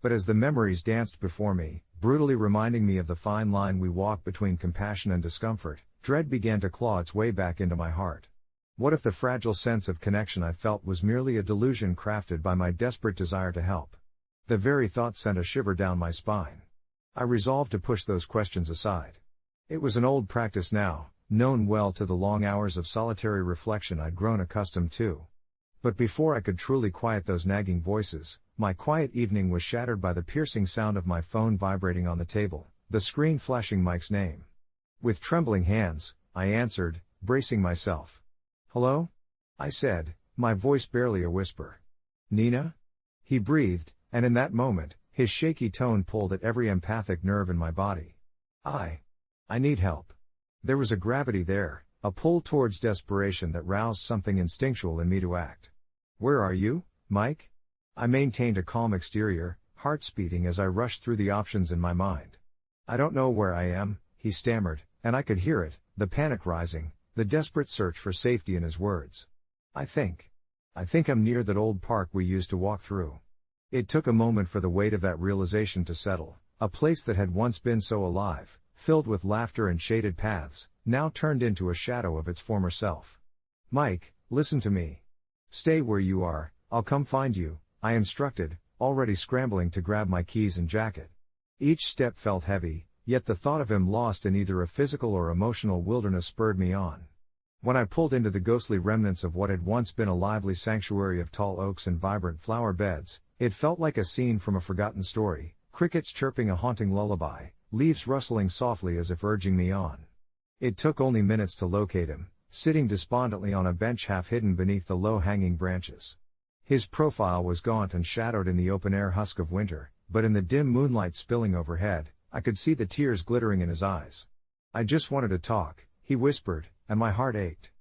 But as the memories danced before me, brutally reminding me of the fine line we walk between compassion and discomfort, dread began to claw its way back into my heart. What if the fragile sense of connection I felt was merely a delusion crafted by my desperate desire to help? The very thought sent a shiver down my spine. I resolved to push those questions aside. It was an old practice now, known well to the long hours of solitary reflection I'd grown accustomed to. But before I could truly quiet those nagging voices, my quiet evening was shattered by the piercing sound of my phone vibrating on the table, the screen flashing Mike's name. With trembling hands, I answered, bracing myself. "Hello?" I said, my voice barely a whisper. "Nina?" He breathed, and in that moment, his shaky tone pulled at every empathic nerve in my body. I need help." There was a gravity there, a pull towards desperation that roused something instinctual in me to act. "Where are you, Mike?" I maintained a calm exterior, heart speeding as I rushed through the options in my mind. "I don't know where I am," he stammered, and I could hear it, the panic rising, the desperate search for safety in his words. I think I'm near that old park we used to walk through." It took a moment for the weight of that realization to settle, a place that had once been so alive, filled with laughter and shaded paths, now turned into a shadow of its former self. "Mike, listen to me. Stay where you are, I'll come find you," I instructed, already scrambling to grab my keys and jacket. Each step felt heavy, yet the thought of him lost in either a physical or emotional wilderness spurred me on. When I pulled into the ghostly remnants of what had once been a lively sanctuary of tall oaks and vibrant flower beds, it felt like a scene from a forgotten story, crickets chirping a haunting lullaby, leaves rustling softly as if urging me on. It took only minutes to locate him, sitting despondently on a bench half hidden beneath the low-hanging branches. His profile was gaunt and shadowed in the open-air husk of winter, but in the dim moonlight spilling overhead, I could see the tears glittering in his eyes. "I just wanted to talk," he whispered, and my heart ached.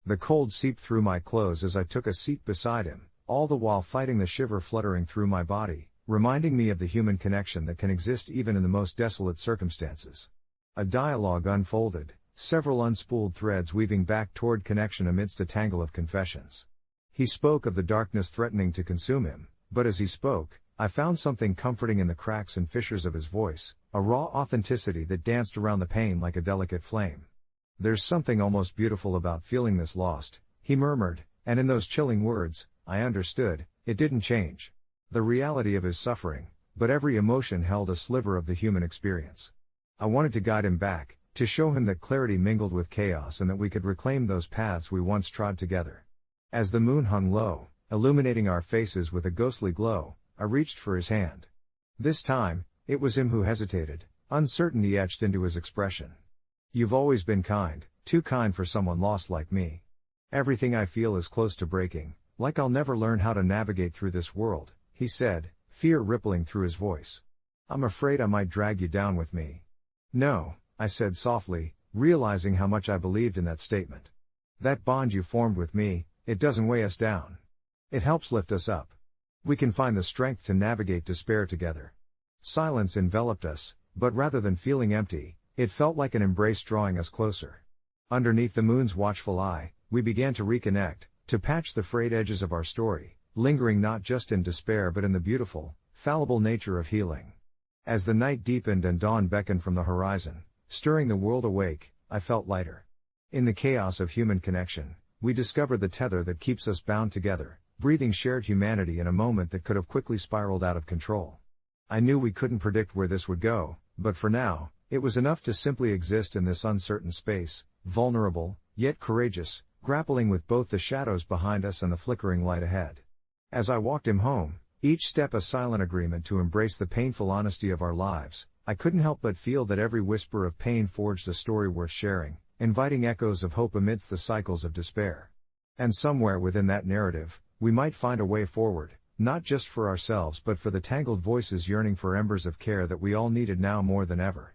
The cold seeped through my clothes as I took a seat beside him, all the while fighting the shiver fluttering through my body, reminding me of the human connection that can exist even in the most desolate circumstances. A dialogue unfolded, several unspooled threads weaving back toward connection amidst a tangle of confessions. He spoke of the darkness threatening to consume him, but as he spoke, I found something comforting in the cracks and fissures of his voice, a raw authenticity that danced around the pain like a delicate flame. "There's something almost beautiful about feeling this lost," he murmured, and in those chilling words, I understood, it didn't change the reality of his suffering, but every emotion held a sliver of the human experience. I wanted to guide him back, to show him that clarity mingled with chaos and that we could reclaim those paths we once trod together. As the moon hung low, illuminating our faces with a ghostly glow, I reached for his hand. This time, it was him who hesitated, uncertainty etched into his expression. You've always been kind, too kind for someone lost like me. Everything I feel is close to breaking, like I'll never learn how to navigate through this world, he said, fear rippling through his voice. I'm afraid I might drag you down with me. No, I said softly, realizing how much I believed in that statement. That bond you formed with me, it doesn't weigh us down. It helps lift us up. We can find the strength to navigate despair together. Silence enveloped us, but rather than feeling empty, it felt like an embrace drawing us closer. Underneath the moon's watchful eye, we began to reconnect, to patch the frayed edges of our story, lingering not just in despair but in the beautiful, fallible nature of healing. As the night deepened and dawn beckoned from the horizon, stirring the world awake, I felt lighter. In the chaos of human connection, we discovered the tether that keeps us bound together, breathing shared humanity in a moment that could have quickly spiraled out of control. I knew we couldn't predict where this would go, but for now, it was enough to simply exist in this uncertain space, vulnerable, yet courageous, grappling with both the shadows behind us and the flickering light ahead. As I walked him home, each step a silent agreement to embrace the painful honesty of our lives, I couldn't help but feel that every whisper of pain forged a story worth sharing, inviting echoes of hope amidst the cycles of despair. And somewhere within that narrative, we might find a way forward, not just for ourselves but for the tangled voices yearning for embers of care that we all needed now more than ever.